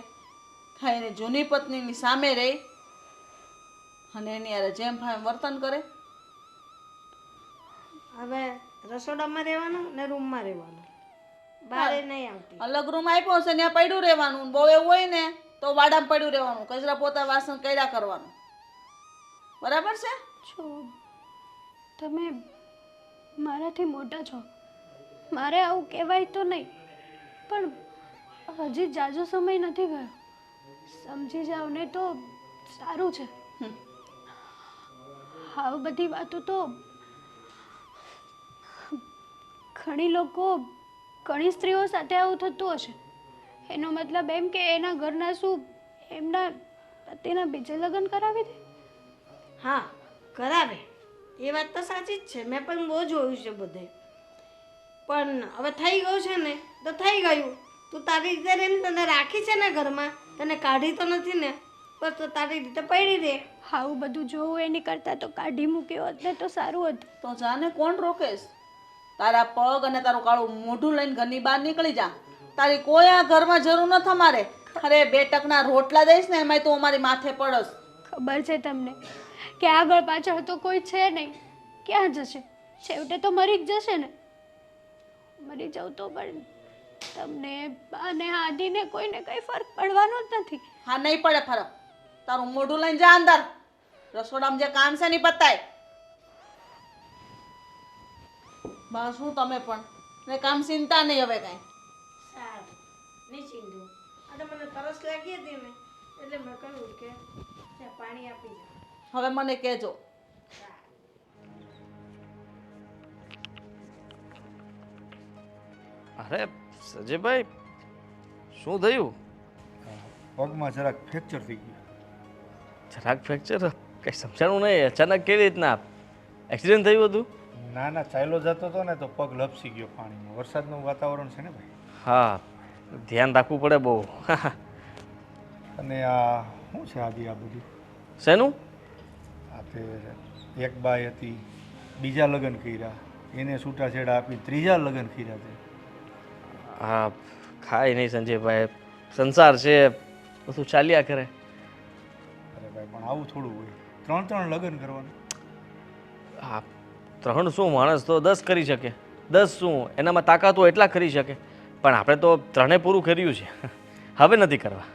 થાય એની જૂની પત્નીની સામે રહે અને એની યારે જેમ ભાઈ વર્તન કરે. હવે રસોડામાં રહેવાનું ને રૂમમાં રહેવાનું. બારે નહીં આવતી. અલગ રૂમ આપ્યો છે ત્યાં પડ્યું રહેવાનું. બહુ એવું હોય ને તો વાડામાં પડ્યું રહેવાનું. કચરા પોતા વાસણ કર્યા કરવાનું. બરાબર છે? જો તમે મારાથી મોટા છો, મારે આવું કહેવાય તો નહીં, પણ હજી જાજો સમય નથી ગયો. સમજી જાવ ને તો સારું છે. આ બધી વાતો તો ઘણી લોકો, ઘણી સ્ત્રીઓ સાથે આવું થતું હશે. એનો મતલબ એમ કે એના ઘરના શું એમના પતિના બીજે લગ્ન કરાવી દે. હા કરાવે, એ વાત તો સાચી જ છે. મેં પણ બહુ જોયું છે બધે. પણ હવે થઈ ગયું છે ને તો થઈ ગયું. તું તારી રીતે રહીને તને રાખી છે ને ઘરમાં, તને કાઢી તો નથી ને, બસ તો તારી રીતે પડી રહે. આવું બધું જોવું એની કરતાં તો કાઢી મૂક્યો હોત ને તો સારું હતું. તો જાને કોણ રોકેશ? તારા પગ અને તારું કાળું મોઢું લઈને ઘરની બહાર નીકળી જા. તારી કોઈ આ ઘરમાં જરૂર નથી અમારે. અરે 2 ટકના રોટલા દઈશ ને એમાંય તું અમારી માથે પડસ. ખબર છે તમને કે આગળ પાછળ તો કોઈ છે નહીં. ક્યાં જશે? છેવટે તો મરી જ જશે ને. મરી જાવ તો પણ તમને અને આદિને કોઈને કંઈ ફરક પડવાનો જ નથી. હા નહીં પડે ફરક. તારું મોઢું લઈને જા અંદર. રસોડામાં જે કામ છે ને પતાય. બસ શું તમે પણ ને કામ ચિંતા નહીં હવે કાંઈ. સારું નહીં ચીંધું. આ તો મને તરસ લાગી હતી ને એટલે મેં કહ્યું કે પાણી આપી જા. હવે મને કહેજો. અરે સજયભાઈ, શું થયું? પગમાં જરાક ફ્રેક્ચર થઈ ગયું. જરાક ફ્રેક્ચર? કંઈ સમજાણું નહીં. અચાનક કેવી રીતના એક્સિડન્ટ થયું હતું? ના ના, ચાલ્યો જતો હતો ને તો પગ લપસી ગયો પાણીમાં. વરસાદનું વાતાવરણ છે ને ભાઈ. હા, ધ્યાન રાખવું પડે બહુ. અને આ શું છે આદિ આ બધું? શેનું? આ તે એક બાઈ હતી, બીજા લગ્ન કર્યા, એને છૂટાછેડા આપી ત્રીજા લગ્ન કર્યા છે. હા, ખાય નહીં સંજયભાઈ. સંસાર છે, બધું ચાલ્યા કરે. અરે ભાઈ પણ આવું થોડું હોય. 3 લગ્ન કરવાનું. હા, 3 શું, માણસ તો 10 કરી શકે. 10 શું, એનામાં તાકાત હોય એટલા કરી શકે. પણ આપણે તો 3 પૂરું કર્યું છે, હવે નથી કરવા.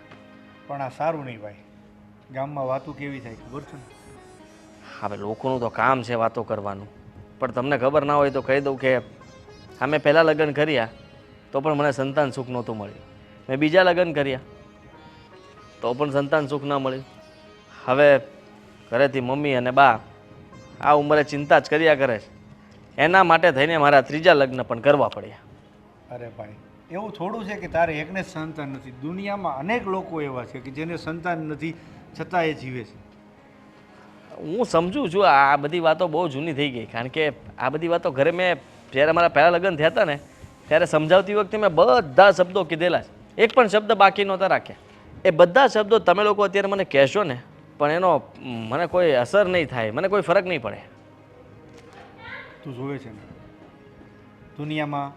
પણ આ સારું નહીં ભાઈ. ગામમાં વાતો કેવી થાય ખબર છે ને? હવે લોકોનું તો કામ છે વાતો કરવાનું. પણ તમને ખબર ના હોય તો કહી દઉં કે અમે પહેલાં લગ્ન કર્યા તો પણ મને સંતાન સુખ નહોતું મળ્યું. મેં બીજા લગ્ન કર્યા તો પણ સંતાન સુખ ના મળ્યું. હવે ઘરેથી મમ્મી અને બા આ ઉંમરે ચિંતા જ કર્યા કરે છે. એના માટે થઈને મારા 3જા લગ્ન પણ કરવા પડ્યા. અરે ભાઈ એવું થોડું છે કે તારે એકને જ સંતાન નથી. દુનિયામાં અનેક લોકો એવા છે કે જેને સંતાન નથી છતાં એ જીવે છે. હું સમજુ છું આ બધી વાતો બહુ જૂની થઈ ગઈ. કારણ કે આ બધી વાતો ઘરે મેં જ્યારે મારા પહેલાં લગ્ન થયા હતા ને ત્યારે સમજાવતી વખતે મેં બધા શબ્દો કીધેલા છે. એક પણ શબ્દ બાકી નહોતા રાખ્યા. એ બધા શબ્દો તમે લોકો અત્યારે મને કહેશો ને પણ એનો મને કોઈ અસર નહીં થાય, મને કોઈ ફરક નહીં પડે. તું જોવે છે ને દુનિયામાં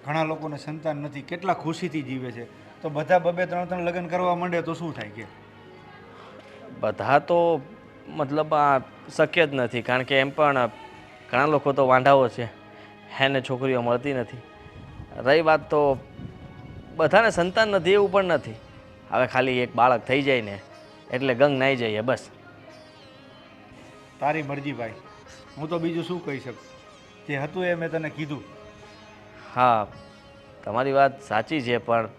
ઘણા લોકોને સંતાન નથી, કેટલા ખુશીથી જીવે છે. તો બધા 2-3 લગ્ન કરવા માંડે તો શું થાય કે? બધા તો મતલબ આ શક્ય જ નથી. કારણ કે એમ પણ ઘણા લોકો તો વાંઢાઓ છે, એને છોકરીઓ મળતી નથી. રહી વાત તો બધાને સંતાન નથી એવું પણ નથી. હવે ખાલી એક બાળક થઈ જાય ને એટલે ગંગ નાઈ જઈએ બસ. તારી મરજી ભાઈ, હું તો બીજું શું કહી શકું. જે હતું એ મેં તને કીધું. હા, તમારી વાત સાચી છે પણ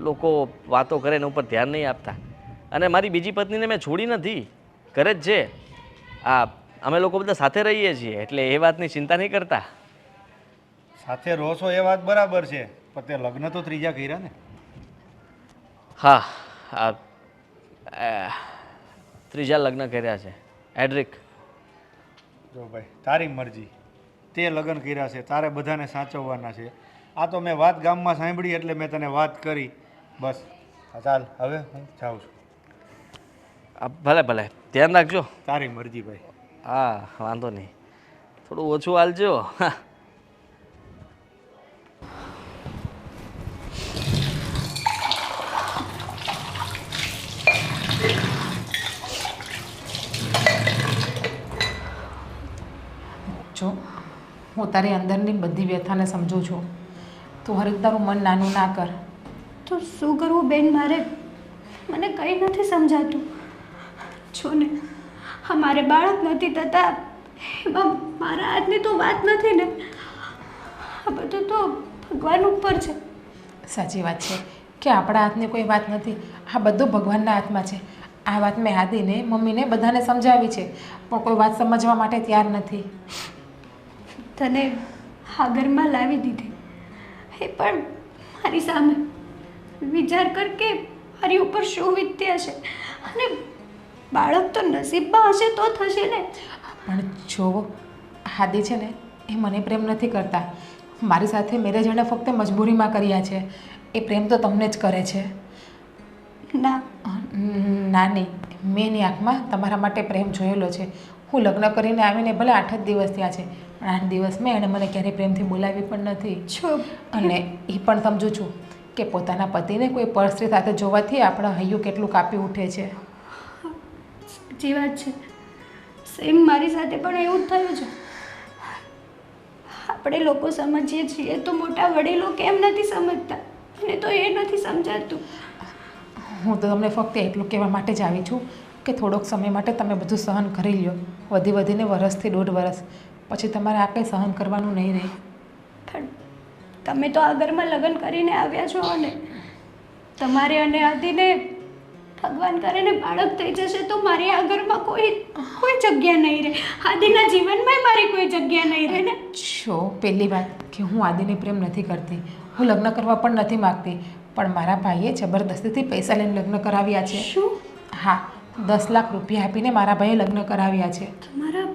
લોકો વાતો કરે એના ઉપર ધ્યાન નહીં આપતા. અને મારી બીજી પત્નીને મેં છોડી નથી, ઘરે જ છે. અમે લોકો બધા સાથે રહીએ છીએ એટલે એ વાતની ચિંતા નહીં કરતા. સાથે રહો છો એ વાત બરાબર છે, પણ તે લગ્ન તો 3જા કર્યા ને? હા, 3જા લગ્ન કર્યા છે. એડ્રિક, જો ભાઈ તારી મરજી. તે લગ્ન કર્યા છે, તારે બધાને સાચવવાના છે. આ તો મેં વાત ગામમાં સાંભળી એટલે મેં તને વાત કરી બસ. ચાલ હવે હું જાઉં છું. ભલે ભલે, ધ્યાન રાખજો. તારી મરજી ભાઈ. હા, વાંધો નહીં. થોડું ઓછું હાલજો. હા, જો હું તારી અંદરની બધી વ્યથાને સમજું છું. તું હરેક તારું મન નાનું ના કર. તો શું કરવું બેન મારે? મને કંઈ નથી સમજાતું. જો ને અમારે બાળક નથી થતા એમાં મારા હાથની તો વાત નથી ને. આ બધું તો ભગવાન ઉપર છે. સાચી વાત છે કે આપણા હાથની કોઈ વાત નથી, આ બધું ભગવાનના હાથમાં છે. આ વાત મેં આદિને મમ્મીને બધાને સમજાવી છે, પણ કોઈ વાત સમજવા માટે તૈયાર નથી. તને આ ઘરમાં લાવી દીધી એ પણ મારી સામે. વિચાર કર કે મારી ઉપર શું વીતતી હશે, અને બાળક તો નસીબમાં હશે તો થશે ને. પણ જો આદિ છે ને એ મને પ્રેમ નથી કરતા. મારી સાથે મેરેજ એણે ફક્ત મજબૂરીમાં કર્યા છે. એ પ્રેમ તો તમને જ કરે છે. ના, ના નહીં, મેં એની આંખમાં તમારા માટે પ્રેમ જોયેલો છે. હું લગ્ન કરીને આવીને ભલે 8 જ દિવસ થયા છે, પણ 8 દિવસમાં એણે મને ક્યારેય પ્રેમથી બોલાવી પણ નથી. જો અને એ પણ સમજું છું કે પોતાના પતિને કોઈ પરસ્ત્રી સાથે જોવાથી આપણા હૈયું કેટલું કાપી ઉઠે છે. સાચી વાત છે. સેમ મારી સાથે પણ એવું જ થયું છે. આપણે લોકો સમજીએ છીએ તો મોટા વડીલો કેમ નથી સમજતા? મને તો એ નથી સમજાતું. હું તો તમને ફક્ત એટલું કહેવા માટે જ આવી છું કે થોડોક સમય માટે તમે બધું સહન કરી લ્યો. વધીને વરસથી 1.5 વર્ષ પછી તમારે આ કંઈ સહન કરવાનું નહીં રહે. પણ તમે તો આ ઘરમાં લગ્ન કરીને આવ્યા છો અને તમારે અને આદિને ભગવાન કરીને બાળક થઈ જશે તો મારી આ ઘરમાં કોઈ જગ્યા નહીં રહે. આદિના જીવનમાં મારી કોઈ જગ્યા નહીં રહે ને. જો પહેલી વાત કે હું આદિને પ્રેમ નથી કરતી, હું લગ્ન કરવા પણ નથી માગતી, પણ મારા ભાઈએ જબરદસ્તીથી પૈસા લઈને લગ્ન કરાવ્યા છે. શું? હા, 10 લાખ રૂપિયા આપીને મારા ભાઈએ લગ્ન કરાવ્યા છે. તમારા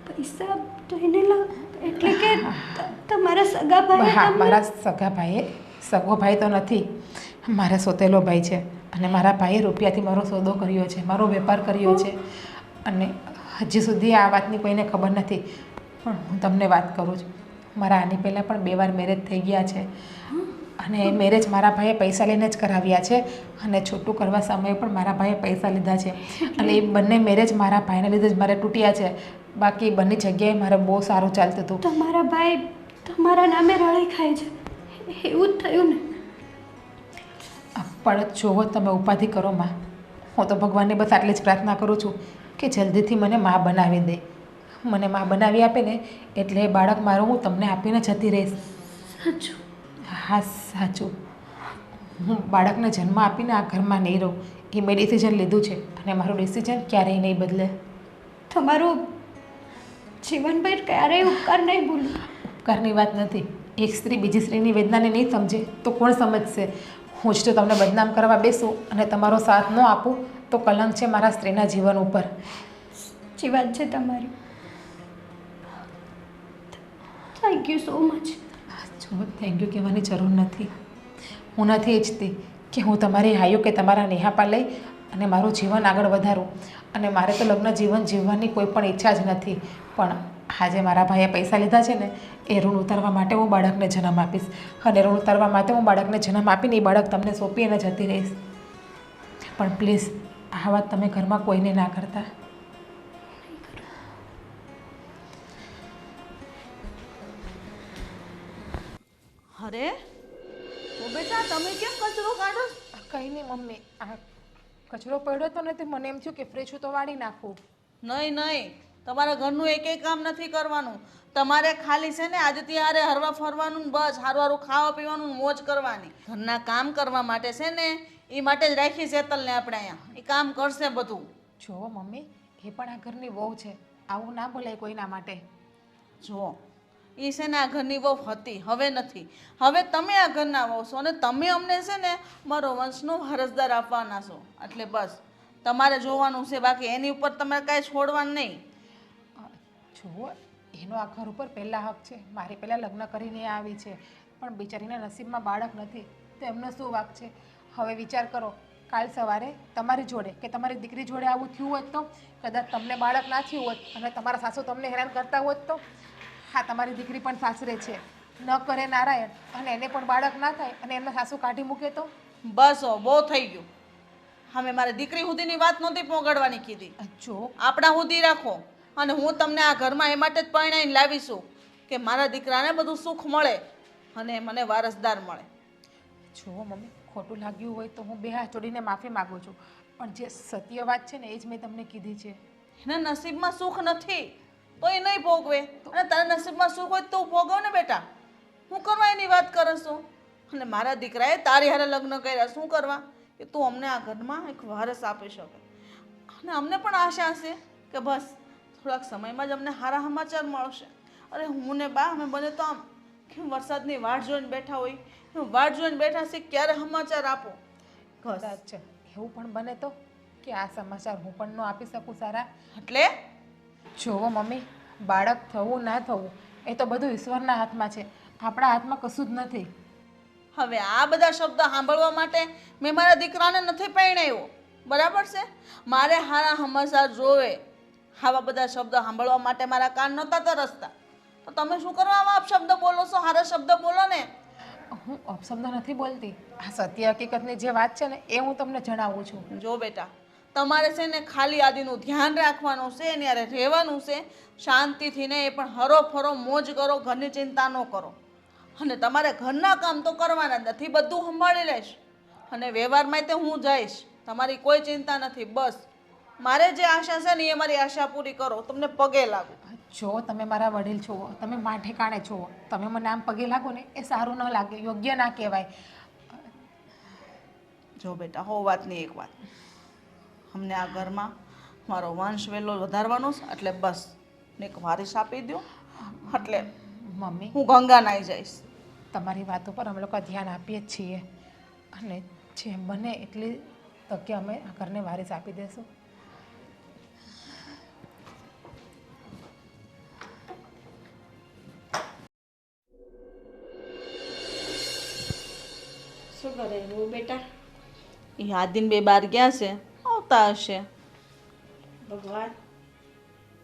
પૈસા તો એને એટલે કે તમારા સગા ભાઈ? હા, મારા સગા ભાઈએ, સગો ભાઈ તો નથી, મારા સોતેલો ભાઈ છે. અને મારા ભાઈએ રૂપિયાથી મારો સોદો કર્યો છે, મારો વેપાર કર્યો છે. અને હજી સુધી આ વાતની કોઈને ખબર નથી, પણ હું તમને વાત કરું છું. મારા આની પહેલાં પણ 2 વાર મેરેજ થઈ ગયા છે. અને એ મેરેજ મારા ભાઈએ પૈસા લઈને જ કરાવ્યા છે. અને છૂટું કરવા સમયે પણ મારા ભાઈએ પૈસા લીધા છે. અને એ બંને મેરેજ મારા ભાઈને લીધે જ મારે તૂટ્યા છે. બાકી બંને જગ્યાએ મારે બહુ સારું ચાલતું હતું. તમારા ભાઈ તમારા નામે રળી ખાય છે એવું જ થયું ને? પણ જોવો, તમે ઉપાધિ કરો માં. હું તો ભગવાનને બસ આટલી જ પ્રાર્થના કરું છું કે જલ્દીથી મને મા બનાવી દે. મને મા બનાવી આપે ને એટલે એ બાળક મારું હું તમને આપીને જતી રહીશ. સાચું? હા, સાચું. હું બાળકને જન્મ આપીને આ ઘરમાં નહીં રહું. એ મેં ડિસિઝન લીધું છે અને મારું ડિસિઝન ક્યારેય નહીં બદલે. તમારું જીવનભર ક્યારેય ઉપકાર નહીં ભૂલું. ઉપકારની વાત નથી. એક સ્ત્રી બીજી સ્ત્રીની વેદનાને નહીં સમજે તો કોણ સમજશે? હું જ તો તમને બદનામ કરવા બેસું અને તમારો સાથ ન આપું તો કલંક છે મારા સ્ત્રીના જીવન ઉપર. સાચી વાત છે તમારી. Thank you so much. જો, થેન્ક યુ કહેવાની જરૂર નથી. હું નથી ઈચ્છતી કે હું તમારી હાયો કે તમારા નેહાપા લઈ અને મારું જીવન આગળ વધારું. અને મારે તો લગ્ન જીવન જીવવાની કોઈ પણ ઈચ્છા જ નથી. પણ આજે મારા ભાઈએ પૈસા લીધા છે ને એ ઋણ ઉતારવા માટે હું બાળકને જન્મ આપીશ. અને ઋણ ઉતારવા માટે હું બાળકને જન્મ આપીને એ બાળક તમને સોંપીને જતી રહીશ. પણ પ્લીઝ આ વાત તમે ઘરમાં કોઈને ના કરતા. અરે ઓ બેટા, તમે કેમ કચરો કાઢો? કંઈ નહીં મમ્મી, આ કચરો પડ્યો તો નથી, મને એમ થયું કે ફ્રેશ તો વાળી નાખું. નહીં નહીં, તમારા ઘરનું એકેય કામ નથી કરવાનું. તમારે ખાલી છે ને આજે ત્યારે હરવા ફરવાનું ને બસ સારું સારું ખાવા પીવાનું ને મોજ કરવાની. ઘરના કામ કરવા માટે છે ને એ માટે જ રાખી શેતલને આપણે અહીંયા. એ કામ કરશે બધું. જુઓ મમ્મી, એ પણ આ ઘરની વહુ છે, આવું ના બોલાય કોઈના માટે. જુઓ, એ છે ને આ ઘરની વહુ હતી, હવે નથી. હવે તમે આ ઘરના વહુ છો અને તમે અમને છે ને મારો વંશનો વારસદાર આપવાના છો. એટલે બસ તમારે જોવાનું છે, બાકી એની ઉપર તમારે કાંઈ છોડવાનું નહીં. જુઓ, એનો આ ઘર ઉપર પહેલાં હક છે. મારી પહેલાં લગ્ન કરીને આવી છે, પણ બિચારીના નસીબમાં બાળક નથી તો એમનો શું વાંક છે? હવે વિચાર કરો, કાલ સવારે તમારી જોડે કે તમારી દીકરી જોડે આવું થયું હોત તો, કદાચ તમને બાળક ના થયું હોત અને તમારા સાસુ તમને હેરાન કરતા હોત તો? હા, તમારી દીકરી પણ સાસરે છે, ન કરે નારાયણ અને એને પણ બાળક ના થાય અને એમના સાસુ કાઢી મૂકે તો? બસ બહુ થઈ ગયું. હવે મારી દીકરી સુધીની વાત નહોતી પોગડવાની કીધી. જો આપણા સુધી રાખો. અને હું તમને આ ઘરમાં એ માટે જ પરણાઈને લાવીશું કે મારા દીકરાને બધું સુખ મળે. અને મને વારસદાર મળે. જુઓ મમ્મી, ખોટું લાગ્યું હોય તો હું બે હાથ જોડીને માફી માગું છું, પણ જે સત્ય વાત છે ને એ જ મેં તમને કીધી છે. એના નસીબમાં સુખ નથી તો એ નહીં ભોગવે, અને તારા નસીબમાં સુખ હોય તો તું ભોગવ ને બેટા. હું કરવા એની વાત કરસ તું? અને મારા દીકરાએ તારી હારે લગ્ન કર્યા, શું કરવા? કે તું અમને આ ઘરમાં એક વારસ આપી શકે. અને અમને પણ આશા છે કે બસ થોડાક સમયમાં જ અમને સારા સમાચાર મળશે. અરે હું ને બા અમે બને તો આમ કેમ વરસાદની વાટ જોઈને બેઠા હોય, એમ વાટ જોઈને બેઠા છે ક્યારે સમાચાર આપો. બસ કદાચ એવું પણ બને તો કે આ સમાચાર હું પણ ન આપી શકું સારા. એટલે જુઓ મમ્મી, બાળક થવું ના થવું એ તો બધું ઈશ્વરના હાથમાં છે, આપણા હાથમાં કશું જ નથી. હવે આ બધા શબ્દ સાંભળવા માટે મેં મારા દીકરાને નથી પરણાવ્યો, બરાબર છે? મારે હારા સમાચાર જોવે, આવા બધા શબ્દ સાંભળવા માટે મારા કાન નહોતા તરસતા. તો તમે શું કરવા આવા અપશબ્દ બોલો છો? સારા શબ્દ બોલો ને. હું અપશબ્દ નથી બોલતી, આ સત્ય હકીકતની જે વાત છે ને એ હું તમને જણાવું છું. જો બેટા, તમારે છે ને ખાલી આદિનું ધ્યાન રાખવાનું છે, એની હારે રહેવાનું છે શાંતિથી, ને એ પણ હરો ફરો મોજ કરો, ઘરની ચિંતા ન કરો. અને તમારે ઘરના કામ તો કરવાના જ નથી, બધું સંભાળી લઈશ. અને વ્યવહારમાં તે હું જઈશ, તમારી કોઈ ચિંતા નથી. બસ મારે જે આશા છે ને એ મારી આશા પૂરી કરો, તમને પગે લાગુ. જો તમે મારા વડીલ છો, તમે મા ઠેકાણે છો, તમે મને આમ પગે લાગો ને એ સારું ન લાગે, યોગ્ય ના કહેવાય. જો બેટા, હો વાતની એક વાત, અમને આ ઘરમાં મારો વંશ વેલો વધારવાનો છે, એટલે બસ એક વારિસ આપી દો, એટલે મમ્મી, હું ગંગા નાઈ જઈશ. તમારી વાત ઉપર અમે લોકો ધ્યાન આપીએ જ છીએ, અને જેમ બને એટલી તકે અમે આ ઘરને વારિસ આપી દઈશું. શું કરે હું બેટા? એ આદિન બે બાર ગયા છે, આવતા હશે. ભગવાન,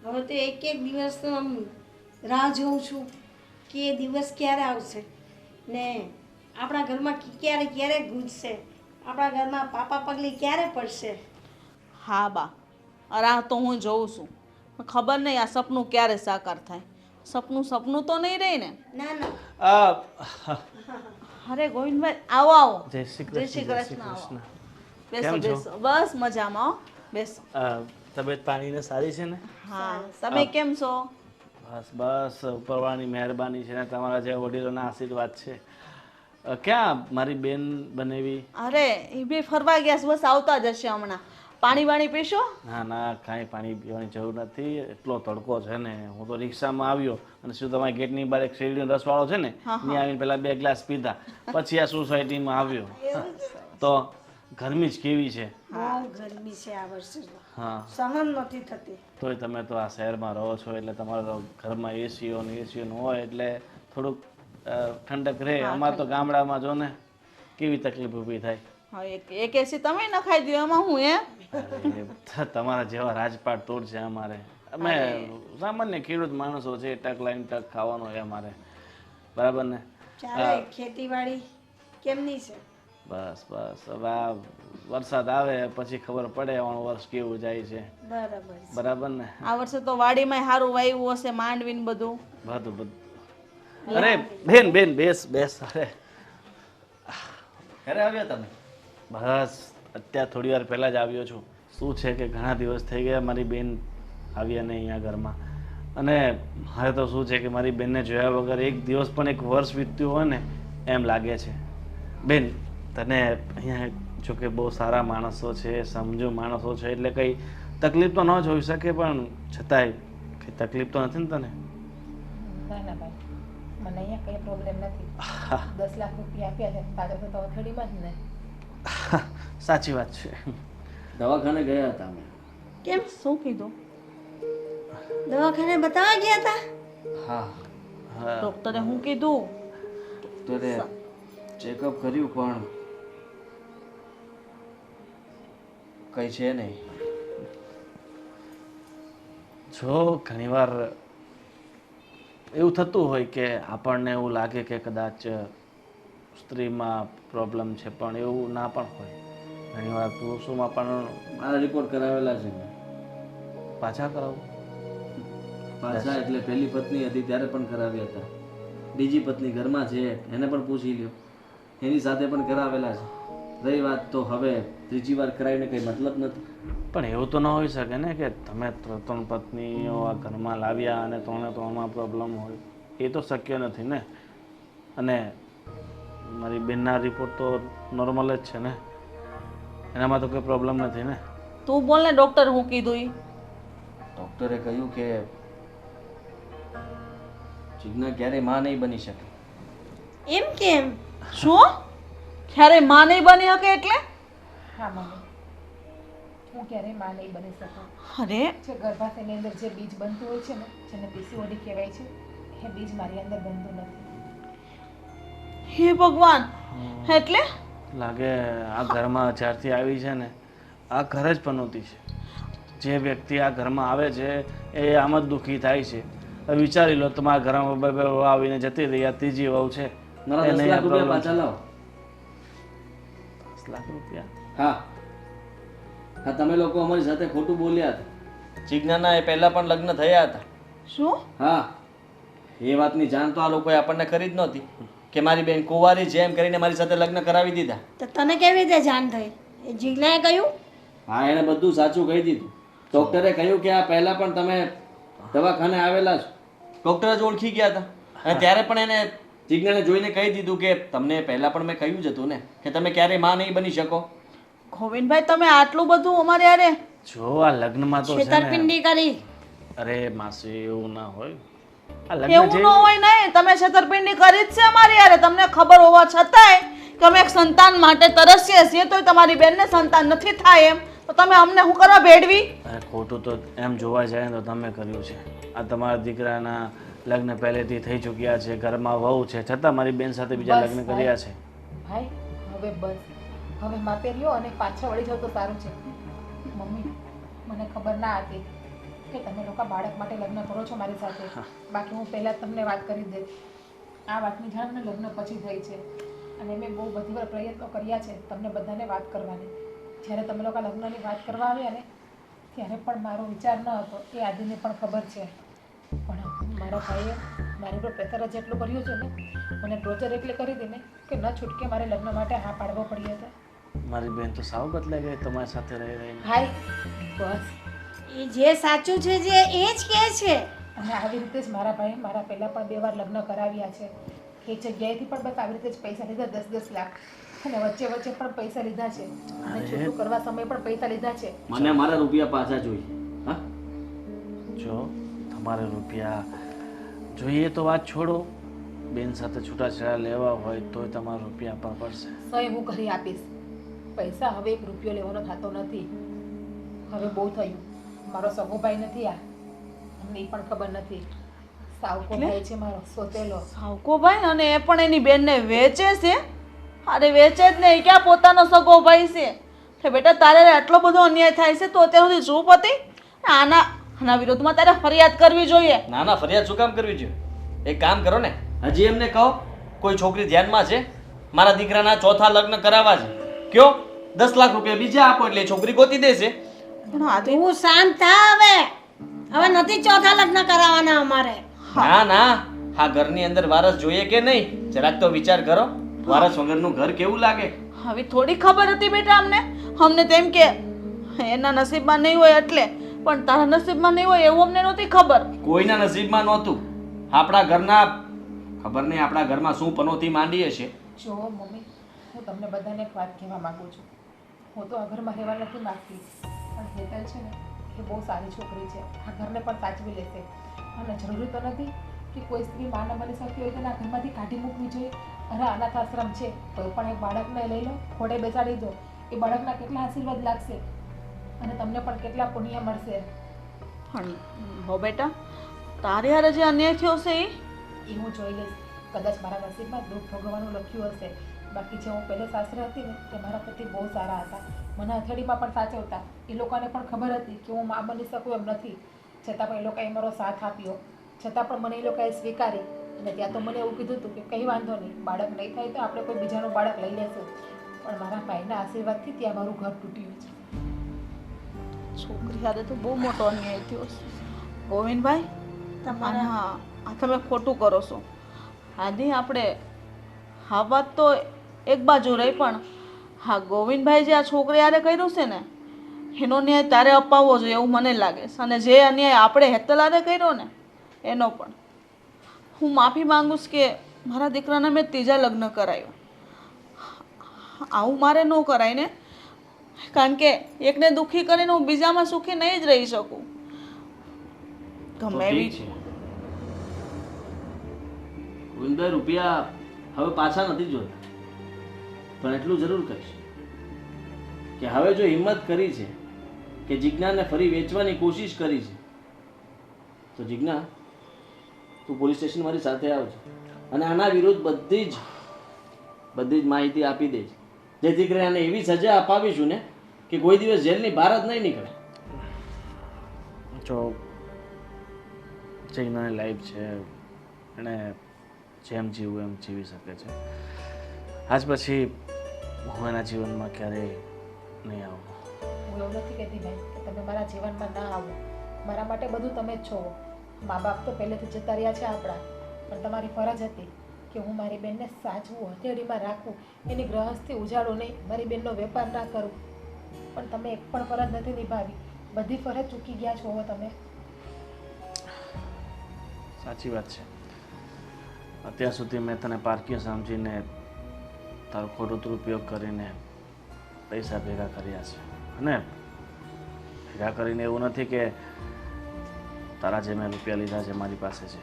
હવે તો એક એક દિવસ તો આમ રાહ જોઉં છું કે એ દિવસ ક્યારે આવશે ને આપણા ઘરમાં ક્યારે ક્યારે ગૂંજશે, આપણા ઘરમાં પાપા પગલી ક્યારે પડશે. હા બા, રાહ તો હું જોઉં છું, પણ ખબર નહીં આ સપનું ક્યારે સાકાર થાય. સપનું સપનું તો નહીં રહી ને. ના ના, અરે ગોવિંદભાઈ, આવો આવો. જય શ્રી જય શ્રી કૃષ્ણ, કૃષ્ણ, જય શ્રી આવો. કૃષ્ણ. બેસો કેમ છો? બેસો, બસ મજામાં હો. બેસો. તબિયત પાણીને સારી છે ને? હા, તમે કેમ છો? બસ બસ, ઉપરવાળાની મહેરબાની છે ને તમારા જેવા વડીલોના આશીર્વાદ છે. ક્યાં મારી બેન બનેવી? અરે એ બી ફરવા ગયા છે, બસ આવતા જ હશે હમણાં. પાણી વાણી પીશો? ના ના, કાંઈ પાણી પીવાની જરૂર નથી, એટલો તડકો છે ને. હું તો રિક્ષામાં આવ્યો અને શું તમારી ગેટની બહાર એક શેરડીનો રસવાળો છે ને, ત્યાં આવીને પહેલાં 2 ગ્લાસ પીધા, પછી આ સોસાયટીમાં આવ્યો. તો ગરમી જ કેવી છે. બહુ ગરમી છે આ વર્ષે તો. હા, સહન નથી થતી. તોય તમે તો આ શહેરમાં રહો છો એટલે તમારા તો ઘરમાં એસીઓ ને હોય એટલે થોડુંક ઠંડક રહે. અમારે તો ગામડામાં જો ને કેવી તકલીફ ઊભી થાય. હા, એક એસી તમે નખાઈ દો, એમાં હું હે. અરે, તમારા જેવા રાજપાટ તોડ છે અમારે. અમે સામાન્ય ખેડૂત માણસો છે, ટક લાઈન ટક ખાવાનો છે અમારે, બરાબર ને? ચાલે, ખેતીવાડી કેમની છે? બસ બસ, હવે આ વરસાદ આવે પછી ખબર પડે આવવાનું વર્ષ કેવું જાય છે, બરાબર છે. બરાબર ને? આ વર્ષે તો વાડીમાં સારું વાવ્યું હશે, માંડવીને બધું. બધું બધું. અરે બેન બેન, બેસ બેસ. અરે ક્યારે આવ્યા તમે? બસ અત્યારે થોડી વાર પહેલાં જ આવ્યો છું. શું છે કે ઘણા દિવસ થઈ ગયા મારી બેન આવ્યા નહીં અહીંયા ઘરમાં, અને મારે તો શું છે કે મારી બેનને જોયા વગર એક દિવસ પણ એક વર્ષ વીત્યું હોય ને એમ લાગે છે. બેન, તને અહીંયા જો કે બહુ સારા માણસો છે, સમજુ માણસો છે, એટલે કંઈ તકલીફ તો ન જોઈ શકે, પણ છતાંય કંઈ તકલીફ તો નથી ને તને? ના ના ભાઈ, મને અહીંયા કંઈ પ્રોબ્લેમ નથી. 10 લાખ રૂપિયા આપ્યા છે, પાછળ તો અથડીમાં જ ને. સાચી વાત છે. દવાખાને ગયા હતા અમે. કેમ, શું કીધું? દવાખાને બતાવવા ગયા હતા? હા, હા, ડોક્ટરે શું કીધું? ડોક્ટરે ચેકઅપ કર્યું પણ કંઈ છે નહીં. જો ઘણીવાર એવું થતું હોય કે આપણને એવું લાગે કે કદાચ સ્ત્રીમાં પ્રોબ્લેમ છે, પણ એવું ના પણ હોય. ઘણીવાર પુરુષોમાં પણ. મારા રિપોર્ટ કરાવેલા છે મેં. પાછા કરાવું? પાછા એટલે પહેલી પત્ની હતી ત્યારે પણ કરાવ્યા હતા. બીજી પત્ની ઘરમાં છે, એને પણ પૂછી લ્યો. એની સાથે પણ કરાવેલા છે. રહી વાત તો હવે ત્રીજી વાર કરાવીને કંઈ મતલબ નથી. પણ એવું તો ન હોઈ શકે ને કે તમે ત્રણ પત્નીઓ આ ઘરમાં લાવ્યા અને ત્રણમાં પ્રોબ્લેમ હોય. એ તો શક્ય નથી ને. અને મારી બેનના રિપોર્ટ તો નોર્મલ જ છે ને, એનામાં તો કોઈ પ્રોબ્લેમ નથી ને. તું બોલ ને ડૉક્ટર હું કીધું ઈ. ડૉક્ટરે કહ્યું કે જીજ્ઞા ક્યારેય માં નહીં બની શકે. એમ કેમ? શું? ક્યારે માં નહીં બની શકે એટલે? હા મમ્મી, હું ક્યારેય માં નહીં બની શકું. અરે જે ગર્ભાશયની અંદર જે બીજ બનતું હોય છે ને, જેને પીસીઓડી કહેવાય છે, એ બીજ મારી અંદર બનતું નથી. હે ભગવાન, એટલે લાગે આ ઘરમાં જ્યારથી આવી છે ને, આ ઘર જ પનોતી છે. જે વ્યક્તિ આ ઘરમાં આવે છે એ આમ જ દુઃખી થાય છે. હવે વિચારી લો, તમારા ઘરમાં બે વહુ આવીને જતી રહી, આ ત્રીજી વહુ છે. મારા એને 10 લાખ problem રૂપિયા પાછા છે. લાવો. 10 લાખ રૂપિયા? હા હા, તમે લોકો અમારી સાથે ખોટું બોલ્યા હતા. જીજ્ઞાના એ પહેલા પણ લગ્ન થયા હતા. શું? હા, એ વાતની જાણ તો આ લોકોએ આપણને કરી જ નહોતી કે મારી બેન કુંવારી છે એમ કરીને મારી સાથે લગ્ન કરાવી દીધા. તો તને કેવી રીતે જાણ થઈ? એ જીજ્ઞાએ કહ્યું? હા, એણે બધું સાચું કહી દીધું. ડૉક્ટરે કહ્યું કે આ પહેલા પણ તમે દવાખાને આવેલા છો. ડૉક્ટર જ ઓળખી ગયા હતા અને ત્યારે પણ એને જીજ્ઞાને જોઈને કહી દીધું કે તમને પહેલા પણ મેં કહ્યું જ હતું ને કે તમે ક્યારેય માં નહીં બની શકો. ગોવિંદભાઈ તમે આટલું બધું અમારે યારે જો આ લગ્નમાં તો છે ને, છેતરપિંડી કરી. અરે માસી એવું ના હોય. આ લગ્ન એવું જે ન હોય નહીં, તમે છેતરપિંડી કરી જ છે અમારી યારે. તમને ખબર હોવા છતાંય કે અમે એક સંતાન માટે તરસીએ છીએ, તોય તમારી બેનને સંતાન નથી થાય એમ તો તમે અમને શું કરવા ભેળવી? અરે ખોટું તો એમ જોવા જાય ને તો તમે કર્યું છે. આ તમારા દીકરાના લગ્ન પહેલેથી થઈ ચૂક્યા છે, ઘરમાં વહુ છે, છતાં મારી બેન સાથે બીજા બસ લગ્ન ભાઈ. કર્યા છે. ભાઈ હવે બસ, હવે માપે રહ્યો અને પાછળ વળી જાવ તો સારું છે. મમ્મી, મને ખબર ના હતી કે તમે લોકો બાળક માટે લગ્ન કરો છો મારી સાથે. બાકી હું પહેલાં જ તમને વાત કરી દે. આ વાતની જાણ મને લગ્ન પછી થઈ છે અને મેં બહુ બધી વાર પ્રયત્નો કર્યા છે તમને બધાને વાત કરવાની. જ્યારે તમે લોકો લગ્નની વાત કરવા આવ્યા ને ત્યારે પણ મારો વિચાર ન હતો, એ આદિને પણ ખબર છે. પણ મારા ભાઈએ મારી પર પ્રેશર જ એટલું કર્યું છે ને, મને ટોર્ચર એટલે કરી દે ને કે ન છૂટકે મારે લગ્ન માટે હા પાડવો પડ્યો હતો. મારી બેન તો સાવ બદલાઈ ગઈ તમારી સાથે રહી રહીને. ભાઈ બસ, એ જે સાચું છે જે એ જ કહે છે. અને આવી રીતે જ મારા ભાઈ મારા પહેલાં પણ 2 વાર લગ્ન કરાવ્યા છે. એ જગ્યાએથી પણ બસ આવી રીતે જ પૈસા લીધા 10-10 લાખ, અને વચ્ચે વચ્ચે પણ પૈસા લીધા છે અને છૂટું કરવા સમયે પણ પૈસા લીધા છે. મને મારા રૂપિયા પાછા જોઈએ. હા, જો તમારે રૂપિયા જોઈએ તો વાત છોડો, બેન સાથે છૂટાછેડા લેવા હોય તોય તમારે રૂપિયા આપવા પડશે. સહી હું ઘરે આપીશ. પૈસા હવે 1 રૂપિયો લેવાનો થતો નથી. હવે બહુ થયું. મારો સગો ભાઈ નથી આ, અમને એ પણ ખબર નથી. સાવકો ભાઈ છે મારો, સોતેલો. સાવકો ભાઈ, અને એ પણ એની બેનને વેચે છે? અરે વેચે જ નહીં, ક્યાં પોતાનો સગો ભાઈ છે? તો બેટા તારે આટલો બધો અન્યાય થાય છે તો અત્યાર સુધી ચૂપ હતી? આના વિરોધમાં તારે ફરિયાદ કરવી જોઈએ. ના ના, ફરિયાદ શું કામ કરવી જોઈએ? એક કામ કરો ને, હજી એમને કહો કોઈ છોકરી ધ્યાનમાં છે, મારા દીકરાના ચોથા લગ્ન કરાવવા છે, કયો 10 લાખ રૂપિયા બીજા આપો એટલે એ છોકરી ગોતી દેશે. પણ આદિ તું શાંત થા હવે. હવે નથી ચોથા લગ્ન કરાવવાના અમારે. ના ના, આ ઘરની અંદર વારસ જોઈએ કે નહીં જરાક તો વિચાર કરો. વારસ વગરનું ઘર કેવું લાગે? હવે થોડી ખબર હતી બેટા અમને તેમ કે એના નસીબમાં નહીં હોય એટલે, પણ તારા નસીબમાં નહીં હોય એવું અમને નહોતી ખબર. કોઈના નસીબમાં નહોતું. આપણા ઘરના ખબર નહીં આપણા ઘરમાં શું પનોતી માંડી હશે. જો મમ્મી, હું તમને બધાને એક વાત કહેવા માંગુ છું. હું તો આ ઘરમાં રહેવા નથી માંગતી, પણ હેતલ છે ને એ બહુ સારી છોકરી છે. આ ઘરને પણ સાચવી લેશે અને જરૂરી તો નથી કે કોઈ સ્ત્રી માના બની શકતી હોય તો આ ઘરમાંથી કાઢી મૂકવી જોઈએ. અરે અનાથ આશ્રમ છે, કોઈ પણ એક બાળકને લઈ લો, ખોડે બેસાડી દો, એ બાળકના કેટલા આશીર્વાદ લાગશે અને તમને પણ કેટલા પુણ્ય મળશે. પણ હો બેટા, તારે હારે જે અન્યાય થયો છે એ હું જોઈ લઈશ. કદાચ મારા નસીબમાં દુઃખ ભોગવવાનું લખ્યું હશે. બાકી જે હું પહેલે સાસરે હતી ને તે મારા પતિ બહુ સારા હતા, મને હથેળીમાં પણ સાચવતા. એ લોકોને પણ ખબર હતી કે હું મા બની શકું એમ નથી, છતાં પણ એ લોકોએ મારો સાથ આપ્યો. છતાં પણ મને એ લોકોએ સ્વીકારી અને ત્યાં તો મને એવું કીધું હતું કે કંઈ વાંધો નહીં, બાળક નહીં થાય તો આપણે કોઈ બીજાનું બાળક લઈ લેશું. પણ મારા ભાઈના આશીર્વાદથી ત્યાં મારું ઘર તૂટ્યું છે. છોકરી હારે તો બહુ મોટો અન્યાય થયો છે. ગોવિંદભાઈ, આ તમે ખોટું કરો છો. આદિ આપણે હા વાત તો એક બાજુ રહી, પણ હા ગોવિંદભાઈ જે આ છોકરી હારે કર્યું છે ને એનો ન્યાય તારે અપાવવો જોઈએ એવું મને લાગે છે. અને જે અન્યાય આપણે હેતલ હારે કર્યો ને એનો પણ હું માફી માંગુ છું કે મારા દીકરાને મેં ત્રીજા લગ્ન કરાવ્યું. આવું મારે ન કરાય ને, કારણ કે એકને દુઃખી કરીને હું બીજામાં સુખી નહીં જ રહી શકું. તો ગમે ઠીક એવી છે ગોવિંદભાઈ, રૂપિયા હવે પાછા નથી જોતા, પણ એટલું જરૂર કહીશ કે હવે જો હિંમત કરી છે કે જીજ્ઞાને ફરી વેચવાની કોશિશ કરી છે, તો જીજ્ઞા તું પોલીસ સ્ટેશન મારી સાથે આવજે અને આના વિરુદ્ધ બધી જ માહિતી આપી દેજે, જેથી કરીને આને એવી સજા અપાવીશું ને કે કોઈ દિવસ જેલની બહાર જ નહીં નીકળે. જો જીજ્ઞાની લાઈફ છે, એણે જેમ જીવવું એમ જીવી શકે છે. આજ પછી હું એના જીવનમાં ક્યારેય નહીં આવું. હું એવું નથી કહેતી ભાઈ કે તમે મારા જીવનમાં ના આવો. મારા માટે બધું તમે જ છો. મા બાપ તો પહેલેથી જતા રહ્યા છે આપણા, પણ તમારી ફરજ હતી કે હું મારી બેનને સાચવું, હથેળીમાં રાખું, એની ગ્રહસ્થી ઉજાડું નહીં, મારી બેનનો વેપાર ના કરું. પણ તમે એક પણ ફરજ નથી નિભાવી. બધી ફરજ ચૂકી ગયા છો હવે તમે. સાચી વાત છે. અત્યાર સુધી મેં તને પારકીય સમજીને તારો ખોટો દુરુપયોગ કરીને પૈસા ભેગા કર્યા છે. અને ભેગા કરીને એવું નથી કે તારા જે મેં રૂપિયા લીધા છે મારી પાસે છે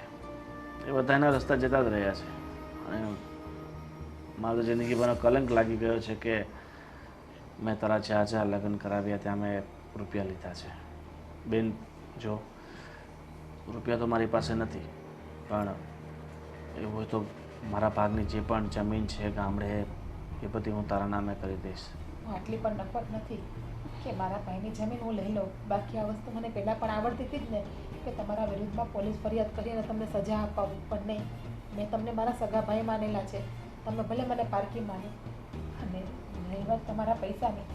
એ બધા એના રસ્તા જતા જ રહ્યા છે. અને મારું જિંદગીભરનો કલંક લાગી ગયો છે કે મેં તારા જ્યાં લગ્ન કરાવ્યા ત્યાં મેં રૂપિયા લીધા છે. બેન જો રૂપિયા તો મારી પાસે નથી, પણ એવું હોય તો મારા ભાગની જે પણ જમીન છે ગામડે એ બધી હું તારા નામે કરી દઈશ. હું આટલી પણ નફત નથી કે મારા ભાઈની જમીન હું લઈ લઉં. બાકી આ વસ્તુ મને પહેલાં પણ આવડતી હતી જ ને કે તમારા વિરુદ્ધમાં પોલીસ ફરિયાદ કરીને તમને સજા અપાવું. પણ નહીં, મેં તમને મારા સગા ભાઈ માનેલા છે. તમે ભલે મને પારકી માનો. અને રહી વાત તમારા પૈસાની,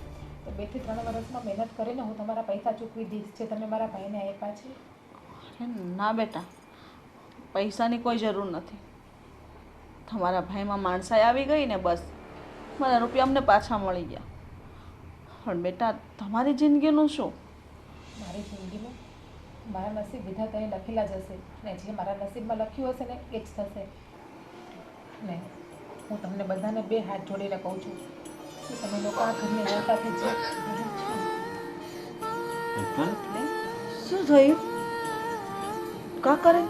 તો 2 થી 3 વર્ષમાં મહેનત કરીને હું તમારા પૈસા ચૂકવી દઈશ જે તમે મારા ભાઈને આપ્યા છે. અરે ના બેટા, પૈસાની કોઈ જરૂર નથી. તમારા ભાઈમાં માણસાઈ આવી ગઈ ને બસ મારા રૂપિયા અમને પાછા મળી ગયા. પણ બેટા તમારી જિંદગીનું શું? મારી જિંદગીમાં મારા નસીબ વિધાતાએ લખેલા જ હશે, ને જે મારા નસીબમાં લખ્યું હશે ને એ જ થશે. ને હું તમને બધાને 2 હાથ જોડીને કહું છું કે તમે લોકો આ ઘરની વહુ સાથે જે શું થયું? કા કરે?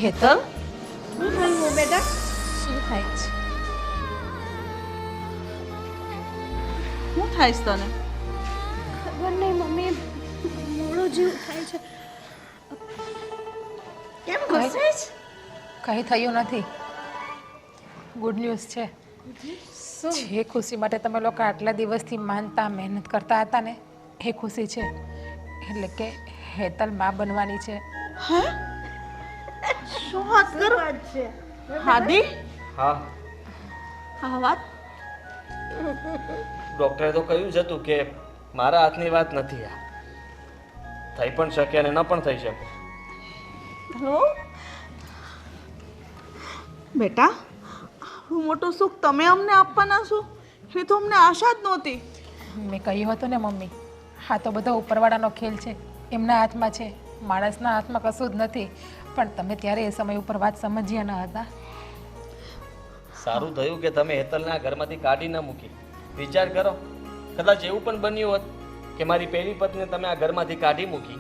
હેતલ, શું થયું બેટા? શું થાય છે? શું થાય છે તને? ખબર નહીં મમ્મી, મોડો જીવ થાય છે. કેમ ગુસ્સે છે? કંઈ થયું નથી. ગુડ ન્યૂઝ છે. જે ખુશી માટે તમે લોકો આટલા દિવસથી માનતા મહેનત કરતા હતા ને એ ખુશી છે. એટલે કે હેતલ માં બનવાની છે. હે? શું વાત કરો? છે હાદી હા, આ વાત ડૉક્ટરે તો કહ્યું જ હતું કે મારા હાથની વાત નથી. આ થઈ પણ શકે અને ન પણ થઈ શકે. હેલો બેટા, આવું મોટું સુખ તમે અમને આપવાના છો એ તો અમને આશા જ નહોતી. મેં કહ્યું હતું ને મમ્મી, હા તો બધો ઉપરવાળાનો ખેલ છે, એમના હાથમાં છે, માણસના હાથમાં કશું જ નથી. પણ તમે ત્યારે એ સમય ઉપર વાત સમજ્યા ન હતા. સારું થયું કે તમે હેતલને આ ઘરમાંથી કાઢી ન મૂકી. વિચાર કરો, કદાચ એવું પણ બન્યું હોત કે મારી પહેલી પત્નીને તમે આ ઘરમાંથી કાઢી મૂકી,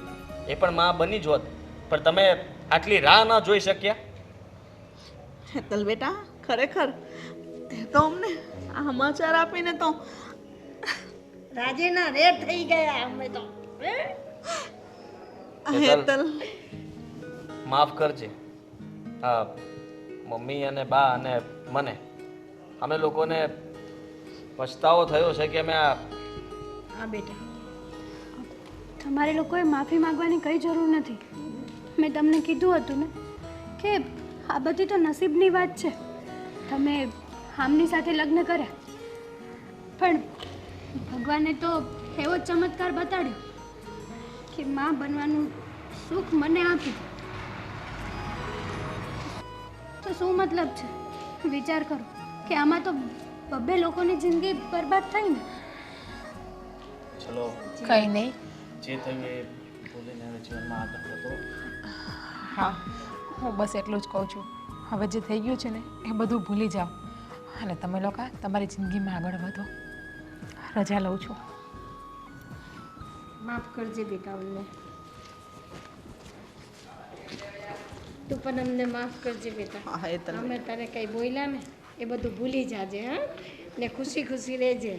એ પણ માં બની જ હોત, પણ તમે આટલી રાહ ન જોઈ શક્યા. હેતલ બેટા, ખરેખર તે તો અમને આ સમાચાર આપીને તો રાજેના રેડ થઈ ગયા અમે તો. હેતલ માફ કરજે. હા, મમ્મી અને બા અને મને, અમે લોકોને પછતાવો થયો છે કે અમે આ હા બેટા, તમારે લોકોએ માફી માંગવાની કંઈ જરૂર નથી. મેં તમને કીધું હતું ને કે આ બધી તો નસીબની વાત છે. તમે આમની સાથે લગ્ન કર્યા, પણ ભગવાને તો એવો જ ચમત્કાર બતાડ્યો કે માં બનવાનું સુખ મને આપ્યું. તો શું મતલબ છે? વિચાર કરો કે આમાં તો બબ્બે લોકોની જિંદગી બરબાદ થઈ ને. ચલો કંઈ નહીં. જે થયું એ ભૂલીને હવે જીવનમાં આગળ વધો. હા, હું બસ એટલું જ કહું છું. હવે જે થઈ ગયું છે ને એ બધું ભૂલી જાઓ અને તમે લોકો તમારી જિંદગીમાં આગળ વધો. રજા લઉં છું. માફ કરજે બેટા, અમને તું પણ અમને માફ કરજે બેટા. હા એ તને અમે તને કંઈ બોલ્યા ને એ બધું ભૂલી જાજે. હા, ને ખુશી ખુશી રહેજે.